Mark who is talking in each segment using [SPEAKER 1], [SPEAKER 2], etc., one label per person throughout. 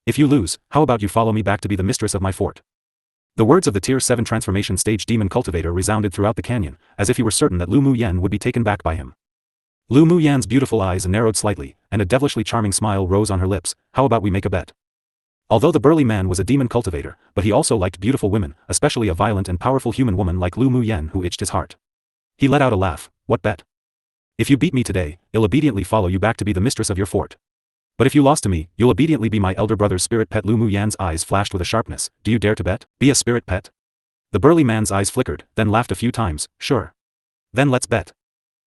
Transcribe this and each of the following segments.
[SPEAKER 1] If you lose, how about you follow me back to be the mistress of my fort? The words of the Tier 7 transformation stage demon cultivator resounded throughout the canyon, as if he were certain that Lu Mu Yen would be taken back by him. Lu Mu Yan's beautiful eyes narrowed slightly, and a devilishly charming smile rose on her lips. How about we make a bet? Although the burly man was a demon cultivator, but he also liked beautiful women, especially a violent and powerful human woman like Lu Mu Yen who itched his heart. He let out a laugh. What bet? If you beat me today, I'll obediently follow you back to be the mistress of your fort. But if you lost to me, you'll obediently be my elder brother's spirit pet. Lu Mu Yan's eyes flashed with a sharpness. Do you dare to bet? Be a spirit pet? The burly man's eyes flickered, then laughed a few times. Sure. Then let's bet.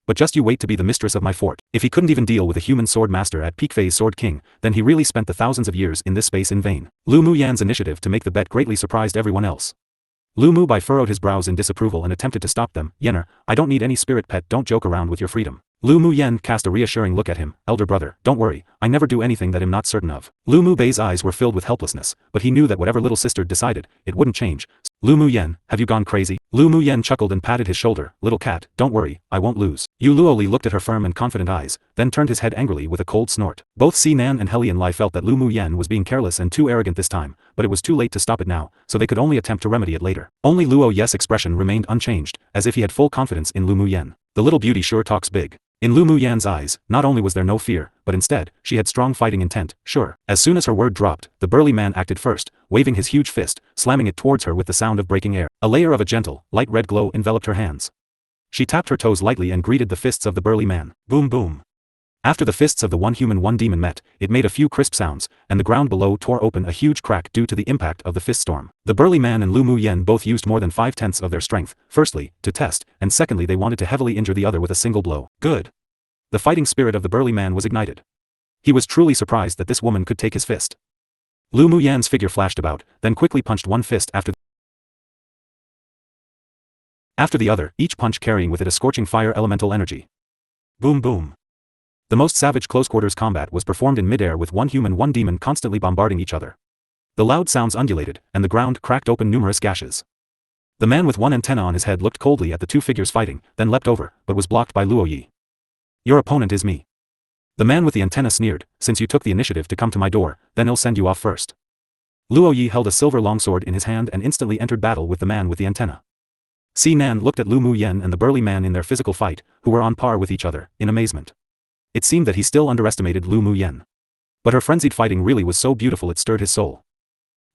[SPEAKER 1] But just you wait to be the mistress of my fort. If he couldn't even deal with a human sword master at peak phase Sword King, then he really spent the thousands of years in this space in vain. Lu Mu Yan's initiative to make the bet greatly surprised everyone else. Lu Mu Bai furrowed his brows in disapproval and attempted to stop them. Yener, I don't need any spirit pet, don't joke around with your freedom. Lu Mu Yen cast a reassuring look at him. Elder brother, don't worry, I never do anything that I'm not certain of. Lu Mu Bai's eyes were filled with helplessness, but he knew that whatever little sister decided, it wouldn't change. Lu Mu Yen, have you gone crazy? Lu Mu Yen chuckled and patted his shoulder. Little cat, don't worry, I won't lose. Yu Luoli looked at her firm and confident eyes, then turned his head angrily with a cold snort. Both Si Nan and Helian Lai felt that Lu Mu Yen was being careless and too arrogant this time, but it was too late to stop it now, so they could only attempt to remedy it later. Only Luo Ye's expression remained unchanged, as if he had full confidence in Lu Mu Yen. The little beauty sure talks big. In Lu Mu Yan's eyes, not only was there no fear, but instead, she had strong fighting intent, sure. As soon as her word dropped, the burly man acted first, waving his huge fist, slamming it towards her with the sound of breaking air. A layer of a gentle, light red glow enveloped her hands. She tapped her toes lightly and greeted the fists of the burly man. Boom boom. After the fists of the one human one demon met, it made a few crisp sounds, and the ground below tore open a huge crack due to the impact of the fist storm. The burly man and Lu Mu Yen both used more than 5/10 of their strength, firstly, to test, and secondly they wanted to heavily injure the other with a single blow. Good. The fighting spirit of the burly man was ignited. He was truly surprised that this woman could take his fist. Lu Mu Yan's figure flashed about, then quickly punched one fist after the other, each punch carrying with it a scorching fire elemental energy. Boom boom. The most savage close-quarters combat was performed in midair with one human one demon constantly bombarding each other. The loud sounds undulated, and the ground cracked open numerous gashes. The man with one antenna on his head looked coldly at the two figures fighting, then leapt over, but was blocked by Luo Yi. Your opponent is me. The man with the antenna sneered, since you took the initiative to come to my door, then I'll send you off first. Luo Yi held a silver longsword in his hand and instantly entered battle with the man with the antenna. Si Nan looked at Lu Mu Yen and the burly man in their physical fight, who were on par with each other, in amazement. It seemed that he still underestimated Lu Mu Yen. But her frenzied fighting really was so beautiful it stirred his soul.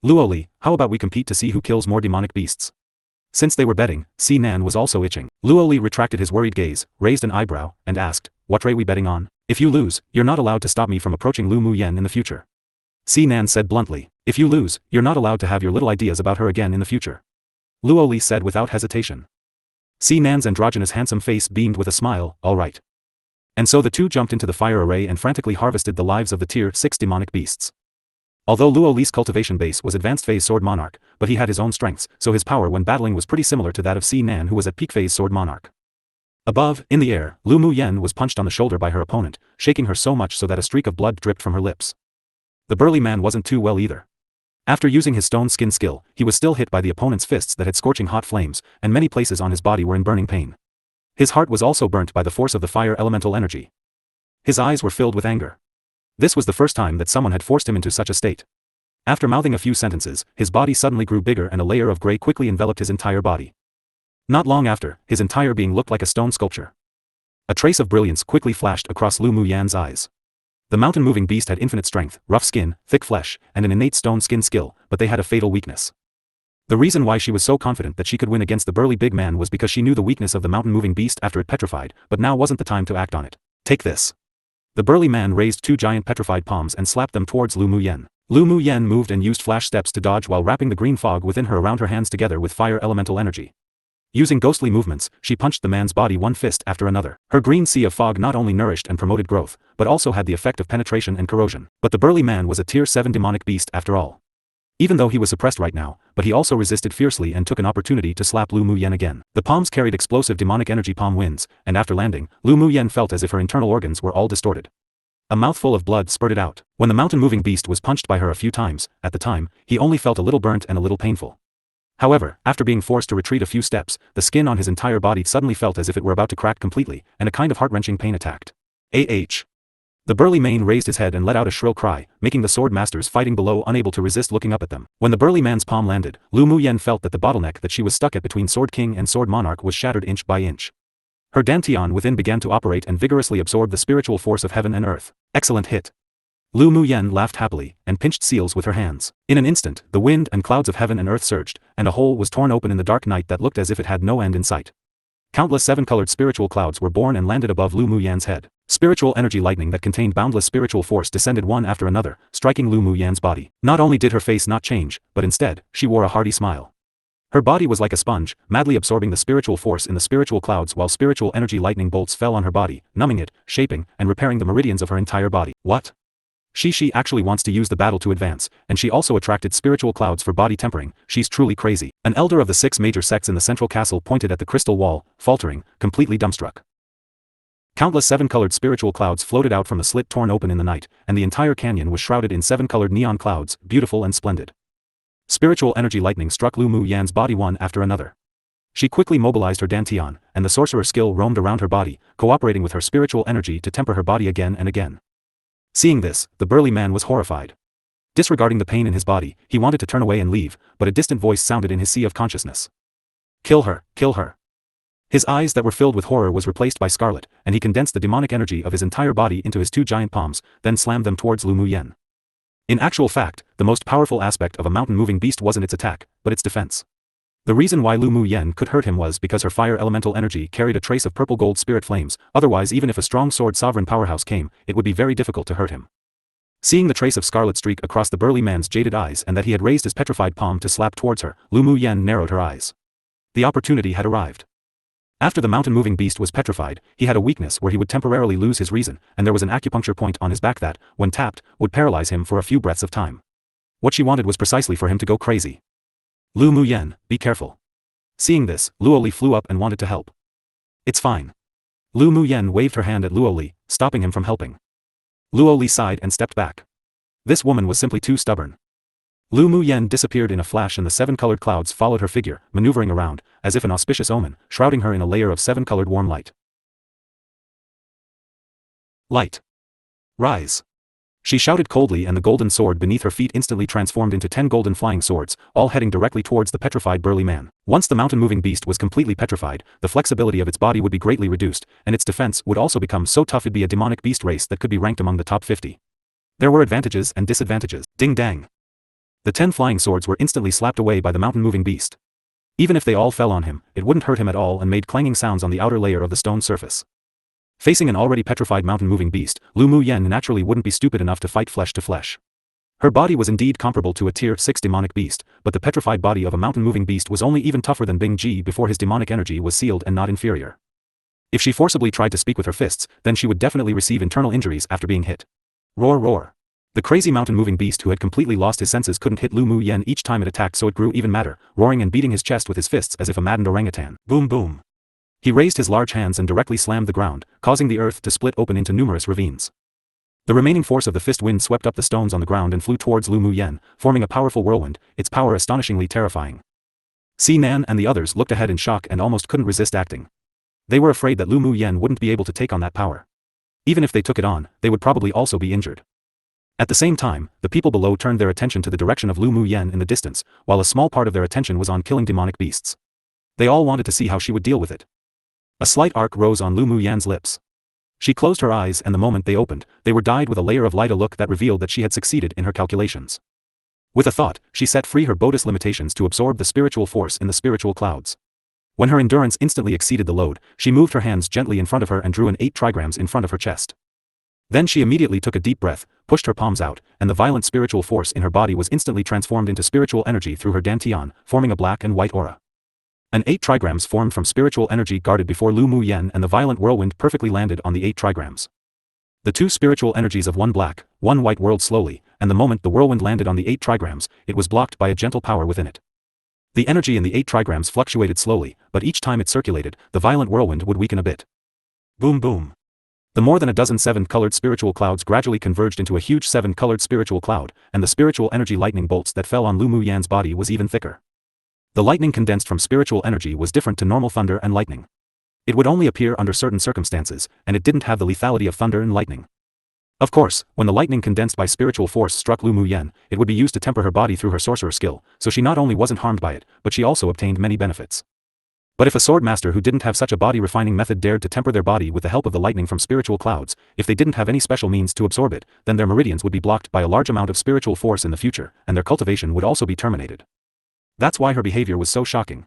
[SPEAKER 1] Luo Li, how about we compete to see who kills more demonic beasts? Since they were betting, Si Nan was also itching. Luo Li retracted his worried gaze, raised an eyebrow, and asked, what rate we betting on? If you lose, you're not allowed to stop me from approaching Lu Mu Yen in the future. Si Nan said bluntly. If you lose, you're not allowed to have your little ideas about her again in the future. Luo Li said without hesitation. Si Nan's androgynous handsome face beamed with a smile. All right. And so the two jumped into the fire array and frantically harvested the lives of the tier 6 demonic beasts. Although Luo Li's cultivation base was advanced phase Sword Monarch, but he had his own strengths, so his power when battling was pretty similar to that of Si Nan who was at peak phase Sword Monarch. Above, in the air, Lu Mu Yen was punched on the shoulder by her opponent, shaking her so much so that a streak of blood dripped from her lips. The burly man wasn't too well either. After using his stone skin skill, he was still hit by the opponent's fists that had scorching hot flames, and many places on his body were in burning pain. His heart was also burnt by the force of the fire elemental energy. His eyes were filled with anger. This was the first time that someone had forced him into such a state. After mouthing a few sentences, his body suddenly grew bigger and a layer of gray quickly enveloped his entire body. Not long after, his entire being looked like a stone sculpture. A trace of brilliance quickly flashed across Lu Mu Yan's eyes. The mountain-moving beast had infinite strength, rough skin, thick flesh, and an innate stone skin skill, but they had a fatal weakness. The reason why she was so confident that she could win against the burly big man was because she knew the weakness of the mountain-moving beast after it petrified, but now wasn't the time to act on it. Take this. The burly man raised two giant petrified palms and slapped them towards Lu Mu Yen. Lu Mu Yen moved and used flash steps to dodge while wrapping the green fog within her around her hands together with fire elemental energy. Using ghostly movements, she punched the man's body one fist after another. Her green sea of fog not only nourished and promoted growth, but also had the effect of penetration and corrosion. But the burly man was a tier 7 demonic beast after all. Even though he was suppressed right now, but he also resisted fiercely and took an opportunity to slap Lu Mu Yen again. The palms carried explosive demonic energy palm winds, and after landing, Lu Mu Yen felt as if her internal organs were all distorted. A mouthful of blood spurted out. When the mountain-moving beast was punched by her a few times, at the time, he only felt a little burnt and a little painful. However, after being forced to retreat a few steps, the skin on his entire body suddenly felt as if it were about to crack completely, and a kind of heart-wrenching pain attacked. The burly man raised his head and let out a shrill cry, making the sword masters fighting below unable to resist looking up at them. When the burly man's palm landed, Lu Muyen felt that the bottleneck that she was stuck at between Sword King and Sword Monarch was shattered inch by inch. Her dantian within began to operate and vigorously absorb the spiritual force of heaven and earth. Excellent hit. Lu Muyen laughed happily, and pinched seals with her hands. In an instant, the wind and clouds of heaven and earth surged, and a hole was torn open in the dark night that looked as if it had no end in sight. Countless seven-colored spiritual clouds were born and landed above Lu Muyen's head. Spiritual energy lightning that contained boundless spiritual force descended one after another, striking Lu Muyen's body. Not only did her face not change, but instead, she wore a hearty smile. Her body was like a sponge, madly absorbing the spiritual force in the spiritual clouds while spiritual energy lightning bolts fell on her body, numbing it, shaping, and repairing the meridians of her entire body. What? She actually wants to use the battle to advance, and she also attracted spiritual clouds for body tempering. She's truly crazy. An elder of the 6 major sects in the central castle pointed at the crystal wall, faltering, completely dumbstruck. Countless 7-colored spiritual clouds floated out from the slit torn open in the night, and the entire canyon was shrouded in 7-colored neon clouds, beautiful and splendid. Spiritual energy lightning struck Lu Muyen's body one after another. She quickly mobilized her dantian, and the sorcerer skill roamed around her body, cooperating with her spiritual energy to temper her body again and again. Seeing this, the burly man was horrified. Disregarding the pain in his body, he wanted to turn away and leave, but a distant voice sounded in his sea of consciousness. Kill her, kill her. His eyes that were filled with horror was replaced by scarlet, and he condensed the demonic energy of his entire body into his 2 giant palms, then slammed them towards Lu Muyen. In actual fact, the most powerful aspect of a mountain-moving beast wasn't its attack, but its defense. The reason why Lu Muyen could hurt him was because her fire elemental energy carried a trace of purple gold spirit flames, otherwise even if a strong sword sovereign powerhouse came, it would be very difficult to hurt him. Seeing the trace of scarlet streak across the burly man's jaded eyes and that he had raised his petrified palm to slap towards her, Lu Muyen narrowed her eyes. The opportunity had arrived. After the mountain-moving beast was petrified, he had a weakness where he would temporarily lose his reason, and there was an acupuncture point on his back that, when tapped, would paralyze him for a few breaths of time. What she wanted was precisely for him to go crazy. Lu Muyen, be careful. Seeing this, Luoli flew up and wanted to help. It's fine. Lu Muyen waved her hand at Luoli, stopping him from helping. Luoli sighed and stepped back. This woman was simply too stubborn. Lu Muyen disappeared in a flash and the 7-colored clouds followed her figure, maneuvering around, as if an auspicious omen, shrouding her in a layer of 7-colored warm light. Light. Rise. She shouted coldly and the golden sword beneath her feet instantly transformed into 10 golden flying swords, all heading directly towards the petrified burly man. Once the mountain-moving beast was completely petrified, the flexibility of its body would be greatly reduced, and its defense would also become so tough it'd be a demonic beast race that could be ranked among the top 50. There were advantages and disadvantages. Ding dang. The 10 flying swords were instantly slapped away by the mountain-moving beast. Even if they all fell on him, it wouldn't hurt him at all and made clanging sounds on the outer layer of the stone surface. Facing an already petrified mountain-moving beast, Lu Muyen naturally wouldn't be stupid enough to fight flesh to flesh. Her body was indeed comparable to a tier 6 demonic beast, but the petrified body of a mountain-moving beast was only even tougher than Bing Ji before his demonic energy was sealed and not inferior. If she forcibly tried to speak with her fists, then she would definitely receive internal injuries after being hit. Roar roar. The crazy mountain-moving beast who had completely lost his senses couldn't hit Lu Muyen each time it attacked, so it grew even madder, roaring and beating his chest with his fists as if a maddened orangutan. Boom boom. He raised his large hands and directly slammed the ground, causing the earth to split open into numerous ravines. The remaining force of the fist wind swept up the stones on the ground and flew towards Lu Muyen, forming a powerful whirlwind, its power astonishingly terrifying. Si Nan and the others looked ahead in shock and almost couldn't resist acting. They were afraid that Lu Muyen wouldn't be able to take on that power. Even if they took it on, they would probably also be injured. At the same time, the people below turned their attention to the direction of Lu Muyen in the distance, while a small part of their attention was on killing demonic beasts. They all wanted to see how she would deal with it. A slight arc rose on Lu Muyen's lips. She closed her eyes and the moment they opened, they were dyed with a layer of light, a look that revealed that she had succeeded in her calculations. With a thought, she set free her bodhi's limitations to absorb the spiritual force in the spiritual clouds. When her endurance instantly exceeded the load, she moved her hands gently in front of her and drew an 8 trigrams in front of her chest. Then she immediately took a deep breath, pushed her palms out, and the violent spiritual force in her body was instantly transformed into spiritual energy through her dantian, forming a black and white aura. An 8 trigrams formed from spiritual energy guarded before Lu Muyen, and the violent whirlwind perfectly landed on the 8 trigrams. The 2 spiritual energies of one black, one white whirled slowly, and the moment the whirlwind landed on the 8 trigrams, it was blocked by a gentle power within it. The energy in the 8 trigrams fluctuated slowly, but each time it circulated, the violent whirlwind would weaken a bit. Boom boom. The more than a dozen 7-colored spiritual clouds gradually converged into a huge 7-colored spiritual cloud, and the spiritual energy lightning bolts that fell on Lu Muyen's body was even thicker. The lightning condensed from spiritual energy was different to normal thunder and lightning. It would only appear under certain circumstances, and it didn't have the lethality of thunder and lightning. Of course, when the lightning condensed by spiritual force struck Lu Muyen, it would be used to temper her body through her sorcerer skill, so she not only wasn't harmed by it, but she also obtained many benefits. But if a sword master who didn't have such a body-refining method dared to temper their body with the help of the lightning from spiritual clouds, if they didn't have any special means to absorb it, then their meridians would be blocked by a large amount of spiritual force in the future, and their cultivation would also be terminated. That's why her behavior was so shocking.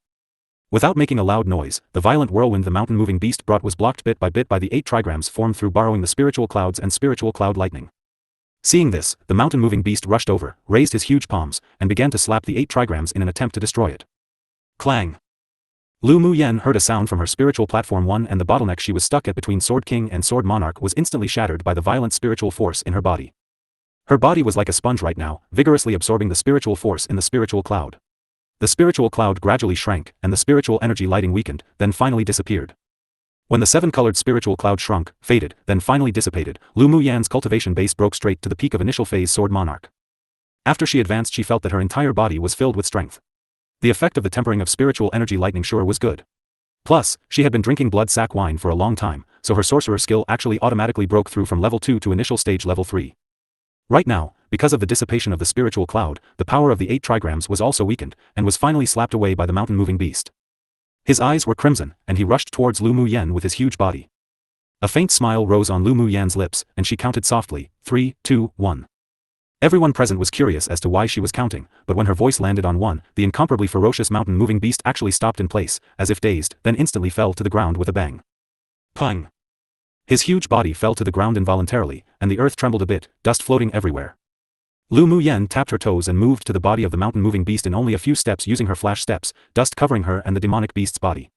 [SPEAKER 1] Without making a loud noise, the violent whirlwind the mountain-moving beast brought was blocked bit by the 8 trigrams formed through borrowing the spiritual clouds and spiritual cloud lightning. Seeing this, the mountain-moving beast rushed over, raised his huge palms, and began to slap the 8 trigrams in an attempt to destroy it. Clang! Lu Muyen heard a sound from her spiritual platform 1, and the bottleneck she was stuck at between Sword King and Sword Monarch was instantly shattered by the violent spiritual force in her body. Her body was like a sponge right now, vigorously absorbing the spiritual force in the spiritual cloud. The spiritual cloud gradually shrank, and the spiritual energy lighting weakened, then finally disappeared. When the 7-colored spiritual cloud shrunk, faded, then finally dissipated, Lu Muyan's cultivation base broke straight to the peak of initial phase Sword Monarch. After she advanced, she felt that her entire body was filled with strength. The effect of the tempering of spiritual energy lightning sure was good. Plus, she had been drinking blood sack wine for a long time, so her sorcerer skill actually automatically broke through from level 2 to initial stage level 3. Right now, because of the dissipation of the spiritual cloud, the power of the 8 trigrams was also weakened, and was finally slapped away by the mountain-moving beast. His eyes were crimson, and he rushed towards Lu Muyen with his huge body. A faint smile rose on Lu Muyen's lips, and she counted softly, 3, 2, 1. Everyone present was curious as to why she was counting, but when her voice landed on 1, the incomparably ferocious mountain-moving beast actually stopped in place, as if dazed, then instantly fell to the ground with a bang. Pang! His huge body fell to the ground involuntarily, and the earth trembled a bit, dust floating everywhere. Lu Muyen tapped her toes and moved to the body of the mountain-moving beast in only a few steps using her flash steps, dust covering her and the demonic beast's body.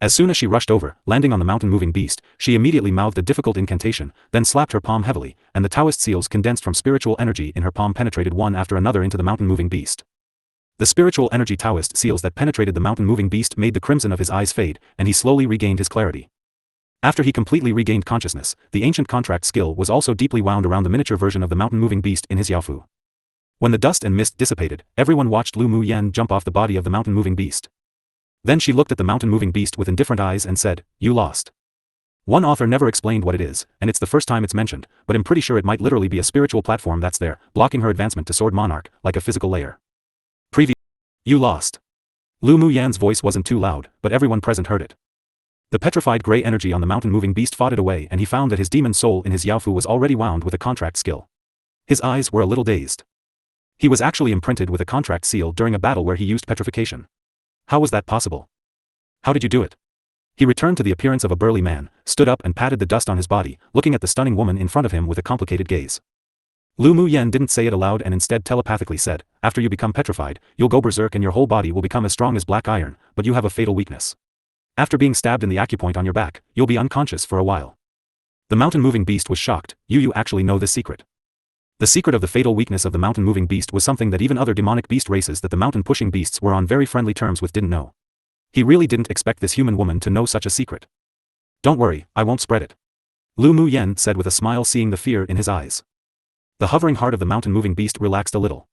[SPEAKER 1] As soon as she rushed over, landing on the mountain-moving beast, she immediately mouthed a difficult incantation, then slapped her palm heavily, and the Taoist seals condensed from spiritual energy in her palm penetrated one after another into the mountain-moving beast. The spiritual energy Taoist seals that penetrated the mountain-moving beast made the crimson of his eyes fade, and he slowly regained his clarity. After he completely regained consciousness, the ancient contract skill was also deeply wound around the miniature version of the mountain-moving beast in his Yaofu. When the dust and mist dissipated, everyone watched Lu Muyen jump off the body of the mountain-moving beast. Then she looked at the mountain-moving beast with indifferent eyes and said, "You lost." One author never explained what it is, and it's the first time it's mentioned, but I'm pretty sure it might literally be a spiritual platform that's there, blocking her advancement to Sword Monarch, like a physical layer. You lost. Lu Muyen's voice wasn't too loud, but everyone present heard it. The petrified gray energy on the mountain-moving beast fought it away, and he found that his demon soul in his Yaofu was already wound with a contract skill. His eyes were a little dazed. He was actually imprinted with a contract seal during a battle where he used petrification. How was that possible? How did you do it? He returned to the appearance of a burly man, stood up and patted the dust on his body, looking at the stunning woman in front of him with a complicated gaze. Lu Muyen didn't say it aloud and instead telepathically said, "After you become petrified, you'll go berserk and your whole body will become as strong as black iron, but you have a fatal weakness. After being stabbed in the acupoint on your back, you'll be unconscious for a while." The mountain-moving beast was shocked. You actually know this secret. The secret of the fatal weakness of the mountain-moving beast was something that even other demonic beast races that the mountain-pushing beasts were on very friendly terms with didn't know. He really didn't expect this human woman to know such a secret. "Don't worry, I won't spread it," Lu Muyen said with a smile, seeing the fear in his eyes. The hovering heart of the mountain-moving beast relaxed a little.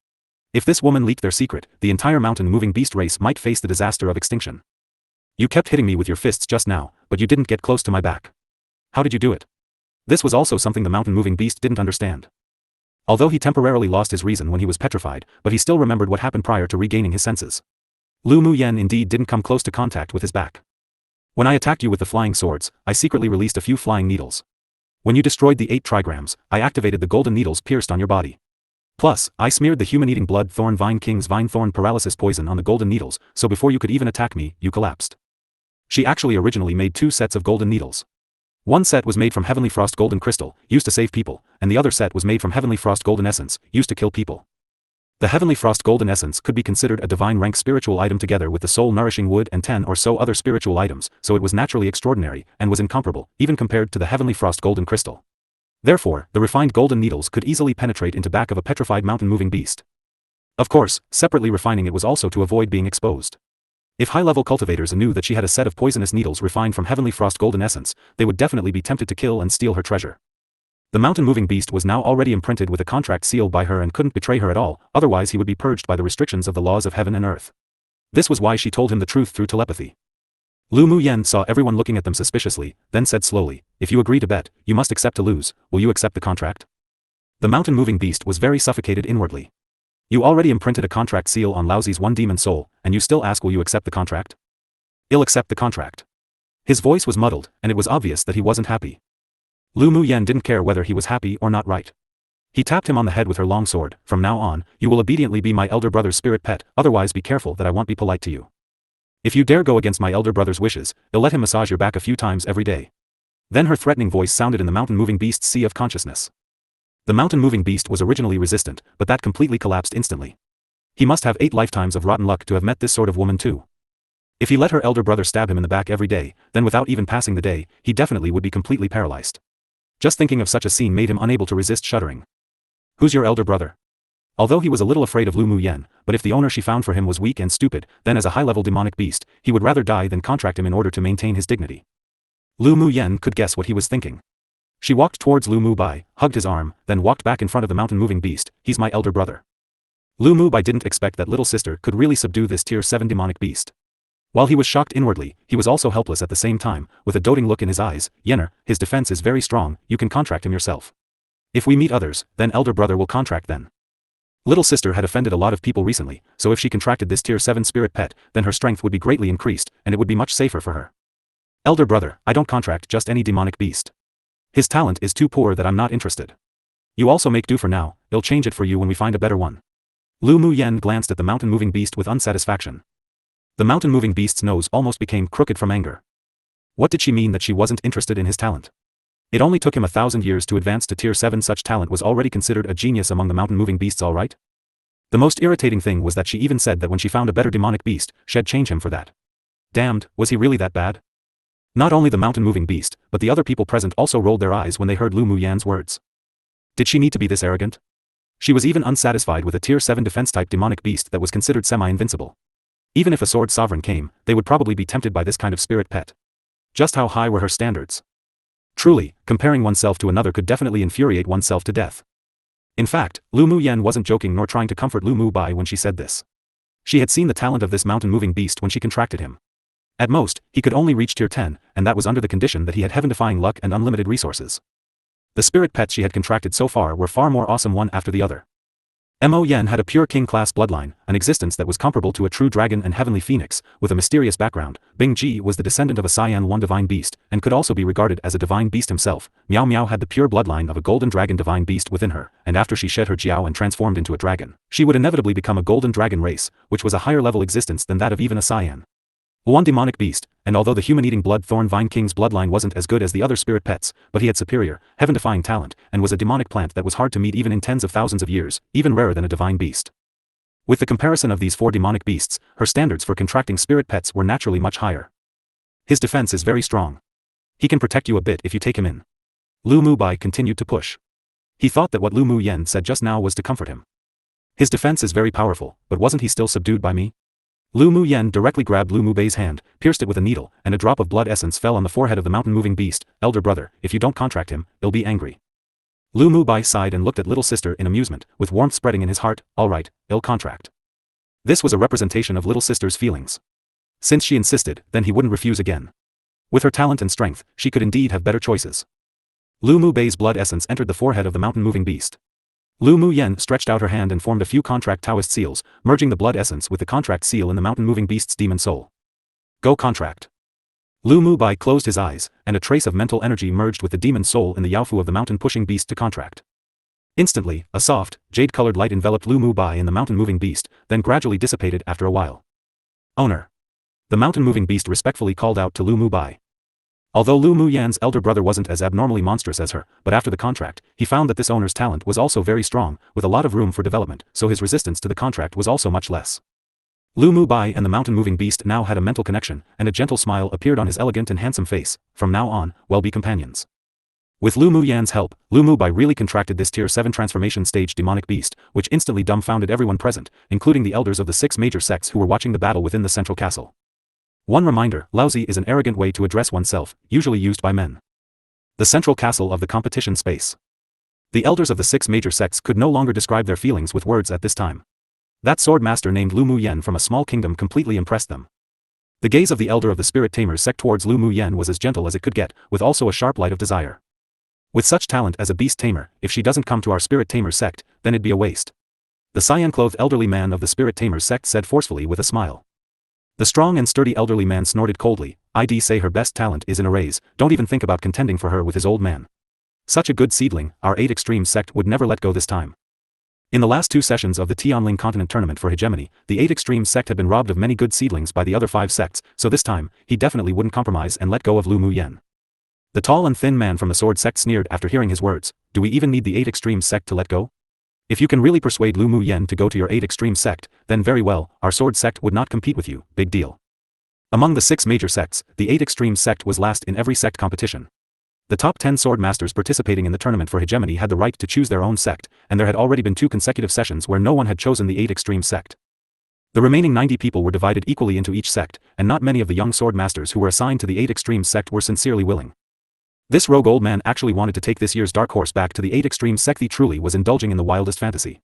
[SPEAKER 1] If this woman leaked their secret, the entire mountain-moving beast race might face the disaster of extinction. "You kept hitting me with your fists just now, but you didn't get close to my back. How did you do it?" This was also something the mountain-moving beast didn't understand. Although he temporarily lost his reason when he was petrified, but he still remembered what happened prior to regaining his senses. Lu Muyen indeed didn't come close to contact with his back. "When I attacked you with the flying swords, I secretly released a few flying needles. When you destroyed the 8 trigrams, I activated the golden needles pierced on your body. Plus, I smeared the human-eating blood thorn vine king's vine thorn paralysis poison on the golden needles, so before you could even attack me, you collapsed." She actually originally made 2 sets of golden needles. One set was made from Heavenly Frost Golden Crystal, used to save people, and the other set was made from Heavenly Frost Golden Essence, used to kill people. The Heavenly Frost Golden Essence could be considered a divine rank spiritual item together with the soul-nourishing wood and 10 or so other spiritual items, so it was naturally extraordinary, and was incomparable, even compared to the Heavenly Frost Golden Crystal. Therefore, the refined golden needles could easily penetrate into back of a petrified mountain-moving beast. Of course, separately refining it was also to avoid being exposed. If high-level cultivators knew that she had a set of poisonous needles refined from Heavenly Frost Golden Essence, they would definitely be tempted to kill and steal her treasure. The mountain-moving beast was now already imprinted with a contract seal by her and couldn't betray her at all, otherwise he would be purged by the restrictions of the laws of heaven and earth. This was why she told him the truth through telepathy. Lu Mu Yen saw everyone looking at them suspiciously, then said slowly, if you agree to bet, you must accept to lose, will you accept the contract? The mountain-moving beast was very suffocated inwardly. You already imprinted a contract seal on Laozi's one demon soul, and you still ask will you accept the contract? I'll accept the contract. His voice was muddled, and it was obvious that he wasn't happy. Lu Mu Yen didn't care whether he was happy or not, right? He tapped him on the head with her long sword. From now on, you will obediently be my elder brother's spirit pet, otherwise be careful that I won't be polite to you. If you dare go against my elder brother's wishes, I'll let him massage your back a few times every day. Then her threatening voice sounded in the mountain-moving beast's sea of consciousness. The mountain-moving beast was originally resistant, but that completely collapsed instantly. He must have 8 lifetimes of rotten luck to have met this sort of woman too. If he let her elder brother stab him in the back every day, then without even passing the day, he definitely would be completely paralyzed. Just thinking of such a scene made him unable to resist shuddering. Who's your elder brother? Although he was a little afraid of Lu Mu Yen, but if the owner she found for him was weak and stupid, then as a high-level demonic beast, he would rather die than contract him in order to maintain his dignity. Lu Mu Yen could guess what he was thinking. She walked towards Lu Mu Bai, hugged his arm, then walked back in front of the mountain-moving beast. He's my elder brother. Lu Mu Bai didn't expect that little sister could really subdue this tier 7 demonic beast. While he was shocked inwardly, he was also helpless at the same time, with a doting look in his eyes. Yenner, his defense is very strong, you can contract him yourself. If we meet others, then elder brother will contract then. Little sister had offended a lot of people recently, so if she contracted this tier 7 spirit pet, then her strength would be greatly increased, and it would be much safer for her. Elder brother, I don't contract just any demonic beast. His talent is too poor that I'm not interested. You also make do for now, I'll change it for you when we find a better one. Lu Mu Yen glanced at the mountain-moving beast with unsatisfaction. The mountain-moving beast's nose almost became crooked from anger. What did she mean that she wasn't interested in his talent? It only took him 1,000 years to advance to tier 7. Such talent was already considered a genius among the mountain-moving beasts, alright? The most irritating thing was that she even said that when she found a better demonic beast, she'd change him for that. Damned, was he really that bad? Not only the mountain-moving beast, but the other people present also rolled their eyes when they heard Lu Mu Yan's words. Did she need to be this arrogant? She was even unsatisfied with a tier 7 defense-type demonic beast that was considered semi-invincible. Even if a sword sovereign came, they would probably be tempted by this kind of spirit pet. Just how high were her standards? Truly, comparing oneself to another could definitely infuriate oneself to death. In fact, Lu Mu Yen wasn't joking nor trying to comfort Lu Mu Bai when she said this. She had seen the talent of this mountain-moving beast when she contracted him. At most, he could only reach tier 10, and that was under the condition that he had heaven-defying luck and unlimited resources. The spirit pets she had contracted so far were far more awesome one after the other. Mo Yen had a pure king-class bloodline, an existence that was comparable to a true dragon and heavenly phoenix, with a mysterious background. Bing Ji was the descendant of a Cyan One divine beast, and could also be regarded as a divine beast himself. Miao Miao had the pure bloodline of a golden dragon divine beast within her, and after she shed her Jiao and transformed into a dragon, she would inevitably become a golden dragon race, which was a higher-level existence than that of even a Cyan One demonic beast, and although the human-eating blood thorn vine king's bloodline wasn't as good as the other spirit pets, but he had superior, heaven-defying talent, and was a demonic plant that was hard to meet even in tens of thousands of years, even rarer than a divine beast. With the comparison of these 4 demonic beasts, her standards for contracting spirit pets were naturally much higher. His defense is very strong. He can protect you a bit if you take him in. Lu Mu Bai continued to push. He thought that what Lu Mu Yen said just now was to comfort him. His defense is very powerful, but wasn't he still subdued by me? Lu Mu Yen directly grabbed Lu Mu Bai's hand, pierced it with a needle, and a drop of blood essence fell on the forehead of the mountain-moving beast. Elder brother, if you don't contract him, he'll be angry. Lu Mu Bai sighed and looked at little sister in amusement, with warmth spreading in his heart. Alright, he'll contract. This was a representation of little sister's feelings. Since she insisted, then he wouldn't refuse again. With her talent and strength, she could indeed have better choices. Lu Mu Bai's blood essence entered the forehead of the mountain-moving beast. Lu Mu Yen stretched out her hand and formed a few contract Taoist seals, merging the blood essence with the contract seal in the mountain-moving beast's demon soul. Go contract. Lu Mu Bai closed his eyes, and a trace of mental energy merged with the demon soul in the Yaofu of the mountain-pushing beast to contract. Instantly, a soft, jade-colored light enveloped Lu Mu Bai in the mountain-moving beast, then gradually dissipated after a while. Owner. The mountain-moving beast respectfully called out to Lu Mu Bai. Although Lu Mu Yan's elder brother wasn't as abnormally monstrous as her, but after the contract, he found that this owner's talent was also very strong, with a lot of room for development, so his resistance to the contract was also much less. Lu Mu Bai and the mountain-moving beast now had a mental connection, and a gentle smile appeared on his elegant and handsome face. From now on, we'll be companions. With Lu Mu Yan's help, Lu Mu Bai really contracted this tier 7 transformation stage demonic beast, which instantly dumbfounded everyone present, including the elders of the 6 major sects who were watching the battle within the central castle. One reminder, lousy is an arrogant way to address oneself, usually used by men. The central castle of the competition space. The elders of the 6 major sects could no longer describe their feelings with words at this time. That sword master named Lu Mu Yen from a small kingdom completely impressed them. The gaze of the elder of the spirit tamers sect towards Lu Mu Yen was as gentle as it could get, with also a sharp light of desire. With such talent as a beast tamer, if she doesn't come to our spirit tamers sect, then it'd be a waste. The cyan-clothed elderly man of the spirit tamers sect said forcefully with a smile. The strong and sturdy elderly man snorted coldly. I'd say her best talent is in arrays, don't even think about contending for her with his old man. Such a good seedling, our 8 Extreme sect would never let go this time. In the last 2 sessions of the Tianling Continent Tournament for hegemony, the 8 Extreme sect had been robbed of many good seedlings by the other 5 sects, so this time, he definitely wouldn't compromise and let go of Lu Mu Yen. The tall and thin man from the sword sect sneered after hearing his words. Do we even need the 8 Extreme sect to let go? If you can really persuade Lu Mu Yen to go to your 8 Extreme sect, then very well, our sword sect would not compete with you, big deal. Among the 6 major sects, the 8 Extreme sect was last in every sect competition. The top 10 sword masters participating in the tournament for hegemony had the right to choose their own sect, and there had already been 2 consecutive sessions where no one had chosen the 8 Extreme sect. The remaining 90 people were divided equally into each sect, and not many of the young sword masters who were assigned to the 8 Extreme sect were sincerely willing. This rogue old man actually wanted to take this year's dark horse back to the 8 Extreme sect. He truly was indulging in the wildest fantasy.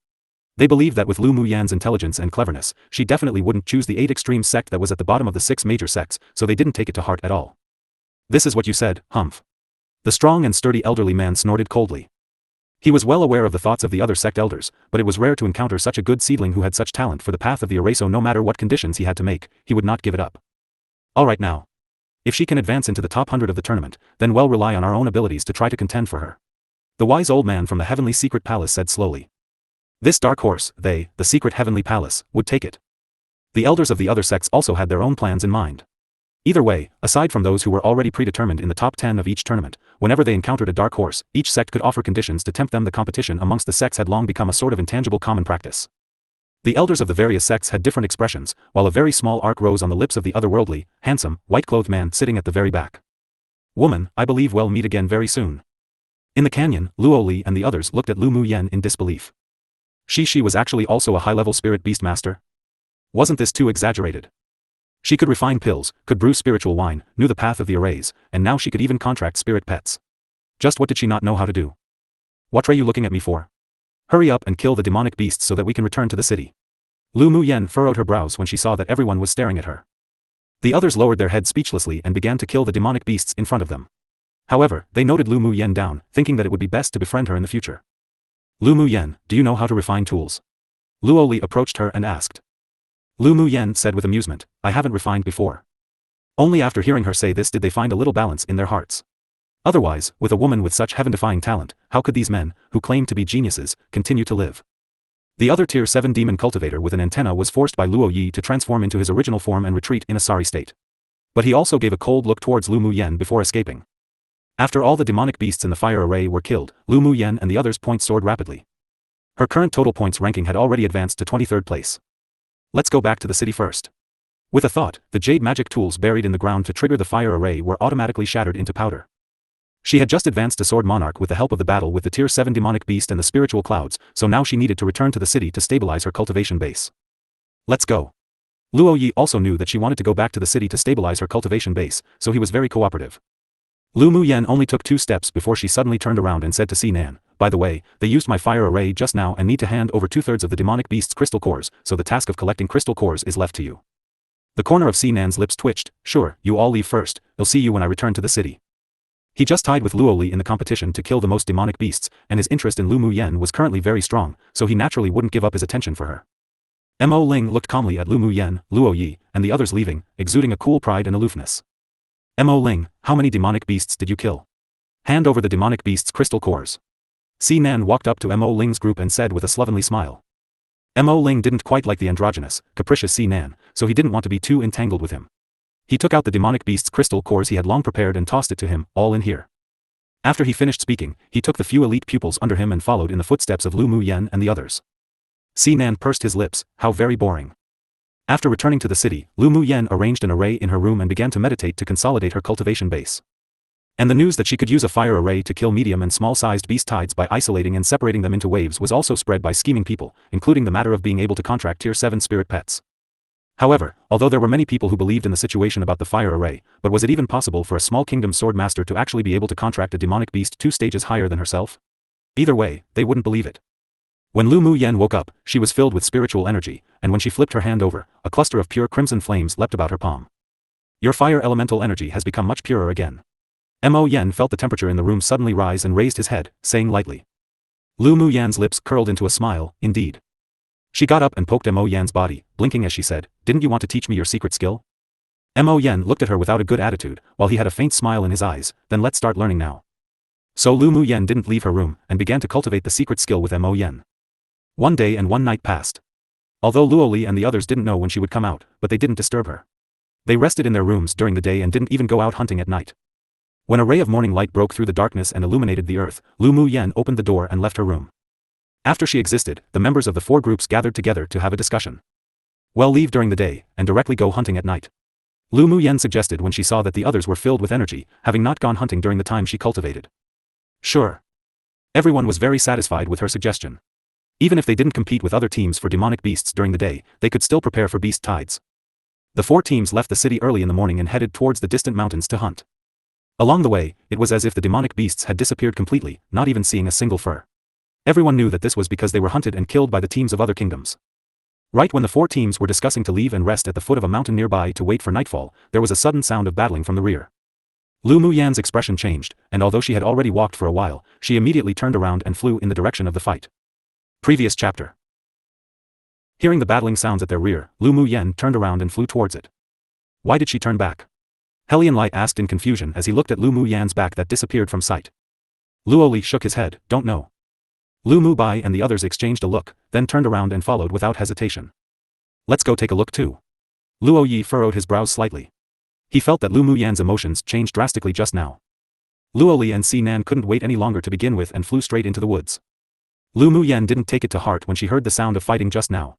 [SPEAKER 1] They believed that with Lu Mu Yan's intelligence and cleverness, she definitely wouldn't choose the 8 Extreme sect that was at the bottom of the 6 major sects, so they didn't take it to heart at all. This is what you said, humph. The strong and sturdy elderly man snorted coldly. He was well aware of the thoughts of the other sect elders, but it was rare to encounter such a good seedling who had such talent for the path of the array, so no matter what conditions he had to make, he would not give it up. Alright now. If she can advance into the top 100 of the tournament, then we'll rely on our own abilities to try to contend for her. The wise old man from the heavenly secret palace said slowly. This dark horse, the secret heavenly palace, would take it. The elders of the other sects also had their own plans in mind. Either way, aside from those who were already predetermined in the top 10 of each tournament, whenever they encountered a dark horse, each sect could offer conditions to tempt them. The competition amongst the sects had long become a sort of intangible common practice. The elders of the various sects had different expressions, while a very small arc rose on the lips of the otherworldly, handsome, white-clothed man sitting at the very back. Woman, I believe we'll meet again very soon. In the canyon, Luo Li and the others looked at Lu Mu Yen in disbelief. She was actually also a high-level spirit beast master? Wasn't this too exaggerated? She could refine pills, could brew spiritual wine, knew the path of the arrays, and now she could even contract spirit pets. Just what did she not know how to do? What are you looking at me for? Hurry up and kill the demonic beasts so that we can return to the city. Lu Mu Yen furrowed her brows when she saw that everyone was staring at her. The others lowered their heads speechlessly and began to kill the demonic beasts in front of them. However, they noted Lu Mu Yen down, thinking that it would be best to befriend her in the future. Lu Mu Yen, do you know how to refine tools? Luo Li approached her and asked. Lu Mu Yen said with amusement, I haven't refined before. Only after hearing her say this did they find a little balance in their hearts. Otherwise, with a woman with such heaven-defying talent, how could these men, who claimed to be geniuses, continue to live? The other Tier 7 demon cultivator with an antenna was forced by Luo Yi to transform into his original form and retreat in a sorry state. But he also gave a cold look towards Lu Mu Yen before escaping. After all the demonic beasts in the fire array were killed, Lu Mu Yen and the others' points soared rapidly. Her current total points ranking had already advanced to 23rd place. Let's go back to the city first. With a thought, the jade magic tools buried in the ground to trigger the fire array were automatically shattered into powder. She had just advanced to Sword Monarch with the help of the battle with the Tier 7 demonic beast and the spiritual clouds, so now she needed to return to the city to stabilize her cultivation base. Let's go. Luo Yi also knew that she wanted to go back to the city to stabilize her cultivation base, so he was very cooperative. Lu Mu Yen only took 2 steps before she suddenly turned around and said to Si Nan, by the way, they used my fire array just now and need to hand over 2/3 of the demonic beast's crystal cores, so the task of collecting crystal cores is left to you. The corner of Si Nan's lips twitched. Sure, you all leave first, I'll see you when I return to the city. He just tied with Luo Li in the competition to kill the most demonic beasts, and his interest in Lu Mu Yen was currently very strong, so he naturally wouldn't give up his attention for her. Mo Ling looked calmly at Lu Mu Yen, Luo Yi, and the others leaving, exuding a cool pride and aloofness. Mo Ling, how many demonic beasts did you kill? Hand over the demonic beast's crystal cores. Si Nan walked up to Mo Ling's group and said with a slovenly smile. Mo Ling didn't quite like the androgynous, capricious Si Nan, so he didn't want to be too entangled with him. He took out the demonic beast's crystal cores he had long prepared and tossed it to him, all in here. After he finished speaking, he took the few elite pupils under him and followed in the footsteps of Lu Mu Yen and the others. Si Nan pursed his lips, how very boring. After returning to the city, Lu Mu Yen arranged an array in her room and began to meditate to consolidate her cultivation base. And the news that she could use a fire array to kill medium and small-sized beast tides by isolating and separating them into waves was also spread by scheming people, including the matter of being able to contract Tier 7 spirit pets. However, although there were many people who believed in the situation about the fire array, but was it even possible for a small kingdom sword master to actually be able to contract a demonic beast 2 stages higher than herself? Either way, they wouldn't believe it. When Lu Mu Yen woke up, she was filled with spiritual energy, and when she flipped her hand over, a cluster of pure crimson flames leapt about her palm. Your fire elemental energy has become much purer again. Mo Yen felt the temperature in the room suddenly rise and raised his head, saying lightly. Lu Mu Yan's lips curled into a smile, indeed. She got up and poked Mo Yan's body, blinking as she said, didn't you want to teach me your secret skill? Mo Yen looked at her without a good attitude, while he had a faint smile in his eyes, then let's start learning now. So Lu Mu Yen didn't leave her room, and began to cultivate the secret skill with Mo Yen. One day and one night passed. Although Luo Li and the others didn't know when she would come out, but they didn't disturb her. They rested in their rooms during the day and didn't even go out hunting at night. When a ray of morning light broke through the darkness and illuminated the earth, Lu Mu Yen opened the door and left her room. After she existed, the members of the 4 groups gathered together to have a discussion. Well, leave during the day, and directly go hunting at night. Lu Mu Yen suggested when she saw that the others were filled with energy, having not gone hunting during the time she cultivated. Sure. Everyone was very satisfied with her suggestion. Even if they didn't compete with other teams for demonic beasts during the day, they could still prepare for beast tides. The 4 teams left the city early in the morning and headed towards the distant mountains to hunt. Along the way, it was as if the demonic beasts had disappeared completely, not even seeing a single fur. Everyone knew that this was because they were hunted and killed by the teams of other kingdoms. Right when the 4 teams were discussing to leave and rest at the foot of a mountain nearby to wait for nightfall, there was a sudden sound of battling from the rear. Lu Mu Yan's expression changed, and although she had already walked for a while, she immediately turned around and flew in the direction of the fight. Previous chapter. Hearing the battling sounds at their rear, Lu Mu Yen turned around and flew towards it. Why did she turn back? Hellion Light asked in confusion as he looked at Lu Mu Yan's back that disappeared from sight. Luo Li shook his head, don't know. Lu Mu Bai and the others exchanged a look, then turned around and followed without hesitation. Let's go take a look too. Luo Yi furrowed his brows slightly. He felt that Lu Mu Yan's emotions changed drastically just now. Luo Li and Si Nan couldn't wait any longer to begin with and flew straight into the woods. Lu Mu Yan didn't take it to heart when she heard the sound of fighting just now.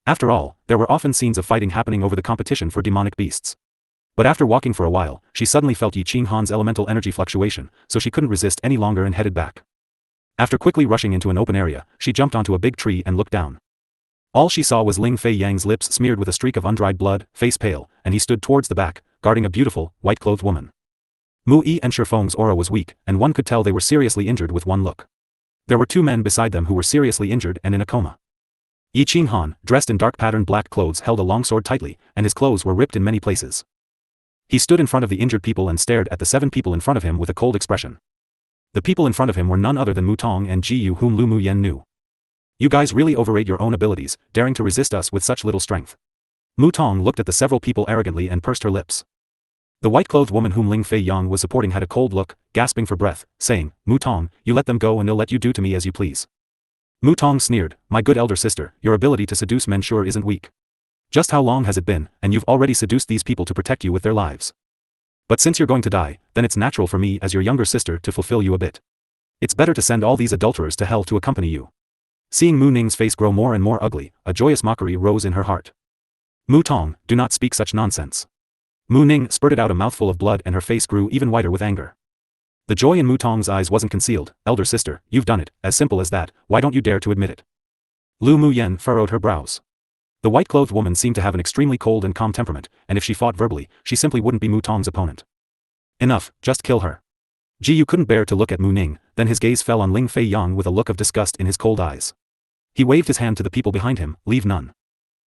[SPEAKER 1] After all, there were often scenes of fighting happening over the competition for demonic beasts. But after walking for a while, she suddenly felt Yi Qing Han's elemental energy fluctuation, so she couldn't resist any longer and headed back. After quickly rushing into an open area, she jumped onto a big tree and looked down. All she saw was Ling Fei Yang's lips smeared with a streak of undried blood, face pale, and he stood towards the back, guarding a beautiful, white-clothed woman. Mu Yi and Shifeng's aura was weak, and one could tell they were seriously injured with one look. There were 2 men beside them who were seriously injured and in a coma. Yi Qing Han, dressed in dark patterned black clothes, held a long sword tightly, and his clothes were ripped in many places. He stood in front of the injured people and stared at the 7 people in front of him with a cold expression. The people in front of him were none other than Mu Tong and Ji Yu, whom Lu Mu Yen knew. You guys really overrate your own abilities, daring to resist us with such little strength. Mu Tong looked at the several people arrogantly and pursed her lips. The white-clothed woman whom Ling Fei Yang was supporting had a cold look, gasping for breath, saying, Mu Tong, you let them go and they'll let you do to me as you please. Mu Tong sneered, my good elder sister, your ability to seduce men sure isn't weak. Just how long has it been, and you've already seduced these people to protect you with their lives. But since you're going to die, then it's natural for me as your younger sister to fulfill you a bit. It's better to send all these adulterers to hell to accompany you. Seeing Mu Ning's face grow more and more ugly, a joyous mockery rose in her heart. Mu Tong, do not speak such nonsense. Mu Ning spurted out a mouthful of blood and her face grew even whiter with anger. The joy in Mu Tong's eyes wasn't concealed. Elder sister, you've done it, as simple as that, why don't you dare to admit it? Lu Mu Yen furrowed her brows. The white-clothed woman seemed to have an extremely cold and calm temperament, and if she fought verbally, she simply wouldn't be Mu Tong's opponent. Enough, just kill her. Ji Yu couldn't bear to look at Mu Ning, then his gaze fell on Ling Fei Yang with a look of disgust in his cold eyes. He waved his hand to the people behind him, leave none.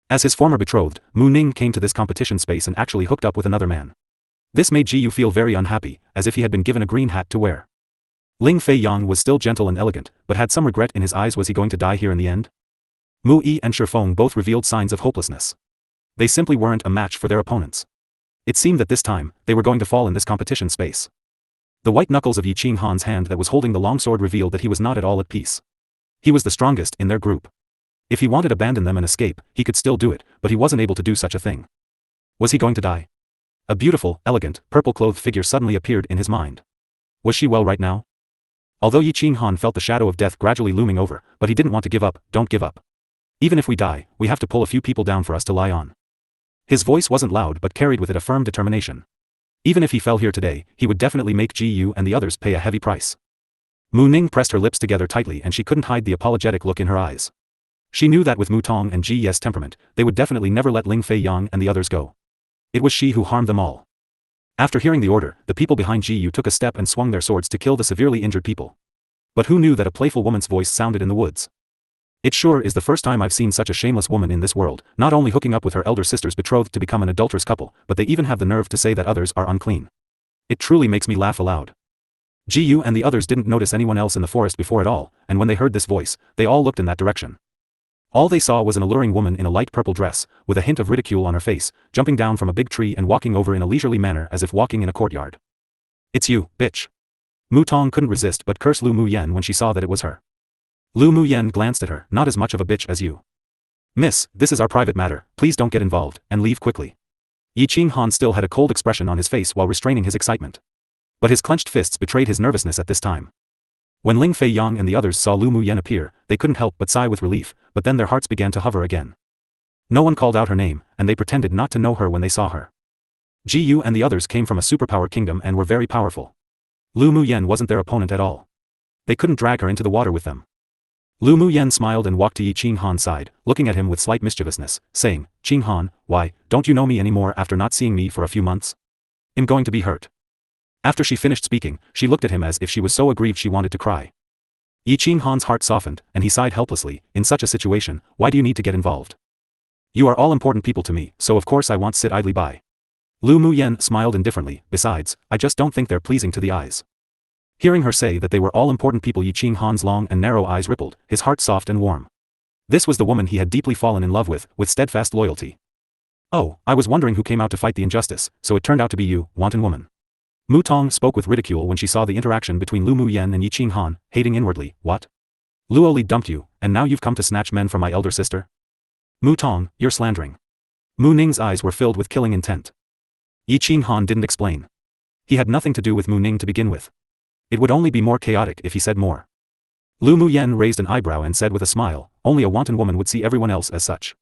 [SPEAKER 1] As his former betrothed, Mu Ning came to this competition space and actually hooked up with another man. This made Ji Yu feel very unhappy, as if he had been given a green hat to wear. Ling Fei Yang was still gentle and elegant, but had some regret in his eyes. Was he going to die here in the end? Mu Yi and Shifeng both revealed signs of hopelessness. They simply weren't a match for their opponents. It seemed that this time, they were going to fall in this competition space. The white knuckles of Yi Qing Han's hand that was holding the long sword revealed that he was not at all at peace. He was the strongest in their group. If he wanted to abandon them and escape, he could still do it, but he wasn't able to do such a thing. Was he going to die? A beautiful, elegant, purple-clothed figure suddenly appeared in his mind. Was she well right now? Although Yi Qing Han felt the shadow of death gradually looming over, but he didn't want to give up. Don't give up. Even if we die, we have to pull a few people down for us to lie on. His voice wasn't loud but carried with it a firm determination. Even if he fell here today, he would definitely make Ji Yu and the others pay a heavy price. Mu Ning pressed her lips together tightly and she couldn't hide the apologetic look in her eyes. She knew that with Mu Tong and Ji Ye's temperament, they would definitely never let Ling Fei Yang and the others go. It was she who harmed them all. After hearing the order, the people behind Ji Yu took a step and swung their swords to kill the severely injured people. But who knew that a playful woman's voice sounded in the woods? It sure is the first time I've seen such a shameless woman in this world, not only hooking up with her elder sister's betrothed to become an adulterous couple, but they even have the nerve to say that others are unclean. It truly makes me laugh aloud. Gu and the others didn't notice anyone else in the forest before at all, and when they heard this voice, they all looked in that direction. All they saw was an alluring woman in a light purple dress, with a hint of ridicule on her face, jumping down from a big tree and walking over in a leisurely manner as if walking in a courtyard. "It's you, bitch." Mu Tong couldn't resist but curse Lu Muyen when she saw that it was her. Lu Muyen glanced at her, "Not as much of a bitch as you. Miss, this is our private matter, please don't get involved, and leave quickly." Yi Qing Han still had a cold expression on his face while restraining his excitement. But his clenched fists betrayed his nervousness at this time. When Ling Fei Yang and the others saw Lu Muyen appear, they couldn't help but sigh with relief, but then their hearts began to hover again. No one called out her name, and they pretended not to know her when they saw her. Gu and the others came from a superpower kingdom and were very powerful. Lu Muyen wasn't their opponent at all. They couldn't drag her into the water with them. Lu Muyen smiled and walked to Yi Qing Han's side, looking at him with slight mischievousness, saying, "Qing Han, why, don't you know me anymore after not seeing me for a few months? I'm going to be hurt." After she finished speaking, she looked at him as if she was so aggrieved she wanted to cry. Yi Qing Han's heart softened, and he sighed helplessly, "In such a situation, why do you need to get involved? You are all important people to me, so of course I won't sit idly by." Lu Muyen smiled indifferently, "Besides, I just don't think they're pleasing to the eyes." Hearing her say that they were all important people, Yi Qing Han's long and narrow eyes rippled, his heart soft and warm. This was the woman he had deeply fallen in love with steadfast loyalty. "Oh, I was wondering who came out to fight the injustice, so it turned out to be you, wanton woman." Mu Tong spoke with ridicule when she saw the interaction between Lu Muyen and Yi Qing Han, hating inwardly, "What? Luo Li dumped you, and now you've come to snatch men from my elder sister? Mu Tong, you're slandering." Mu Ning's eyes were filled with killing intent. Yi Qing Han didn't explain. He had nothing to do with Mu Ning to begin with. It would only be more chaotic if he said more. Lu Muyen raised an eyebrow and said with a smile, "Only a wanton woman would see everyone else as such.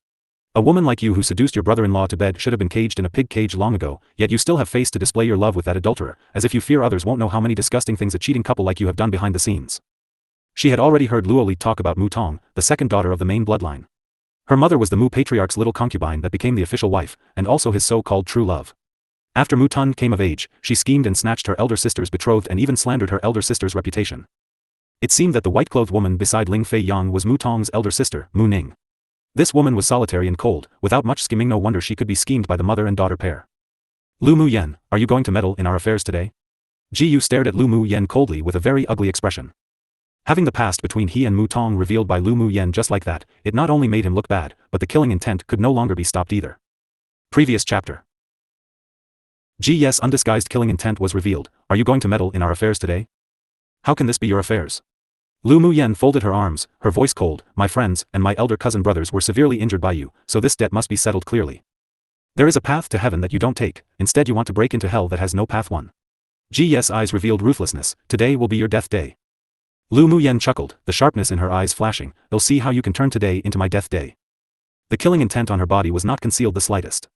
[SPEAKER 1] A woman like you who seduced your brother-in-law to bed should have been caged in a pig cage long ago, yet you still have face to display your love with that adulterer, as if you fear others won't know how many disgusting things a cheating couple like you have done behind the scenes." She had already heard Luo Li talk about Mu Tong, the second daughter of the main bloodline. Her mother was the Mu patriarch's little concubine that became the official wife, and also his so-called true love. After Mu Tun came of age, she schemed and snatched her elder sister's betrothed and even slandered her elder sister's reputation. It seemed that the white-clothed woman beside Ling Fei Yang was Mu Tong's elder sister, Mu Ning. This woman was solitary and cold, without much scheming. No wonder she could be schemed by the mother and daughter pair. "Lu Muyen, are you going to meddle in our affairs today?" Ji stared at Lu Muyen coldly with a very ugly expression. Having the past between he and Mu Tong revealed by Lu Muyen just like that, it not only made him look bad, but the killing intent could no longer be stopped either. Previous chapter. Ji's undisguised killing intent was revealed. "Are you going to meddle in our affairs today? How can this be your affairs?" Lu Muyen folded her arms, her voice cold. "My friends, and my elder cousin brothers were severely injured by you, so this debt must be settled clearly. There is a path to heaven that you don't take, instead you want to break into hell that has no path. One." Ji's eyes revealed ruthlessness. "Today will be your death day." Lu Muyen chuckled, the sharpness in her eyes flashing. "You'll see how you can turn today into my death day." The killing intent on her body was not concealed the slightest.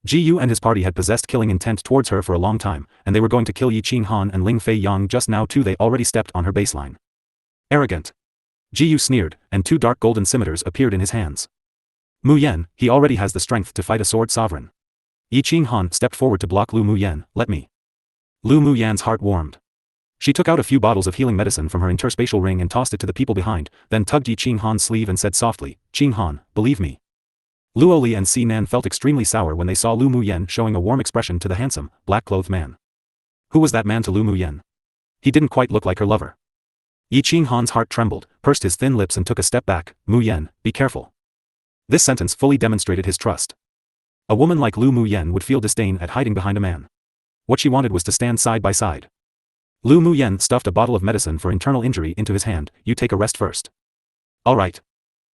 [SPEAKER 1] Ji and his party had possessed killing intent towards her for a long time, and they were going to kill Yi Qing Han and Ling Fei Yang just now too. They already stepped on her baseline. Arrogant. Ji sneered, and two dark golden scimitars appeared in his hands. "Muyen, he already has the strength to fight a sword sovereign." Yi Qing Han stepped forward to block Lu Muyen. "Let me." Lu Muyen's heart warmed. She took out a few bottles of healing medicine from her interspatial ring and tossed it to the people behind, then tugged Yi Qing Han's sleeve and said softly, "Qing Han, believe me." Luo Li and Si Nan felt extremely sour when they saw Lu Muyen showing a warm expression to the handsome, black-clothed man. Who was that man to Lu Muyen? He didn't quite look like her lover. Yi Qing Han's heart trembled, pursed his thin lips and took a step back. "Muyen, be careful." This sentence fully demonstrated his trust. A woman like Lu Muyen would feel disdain at hiding behind a man. What she wanted was to stand side by side. Lu Muyen stuffed a bottle of medicine for internal injury into his hand. "You take a rest first." "All right."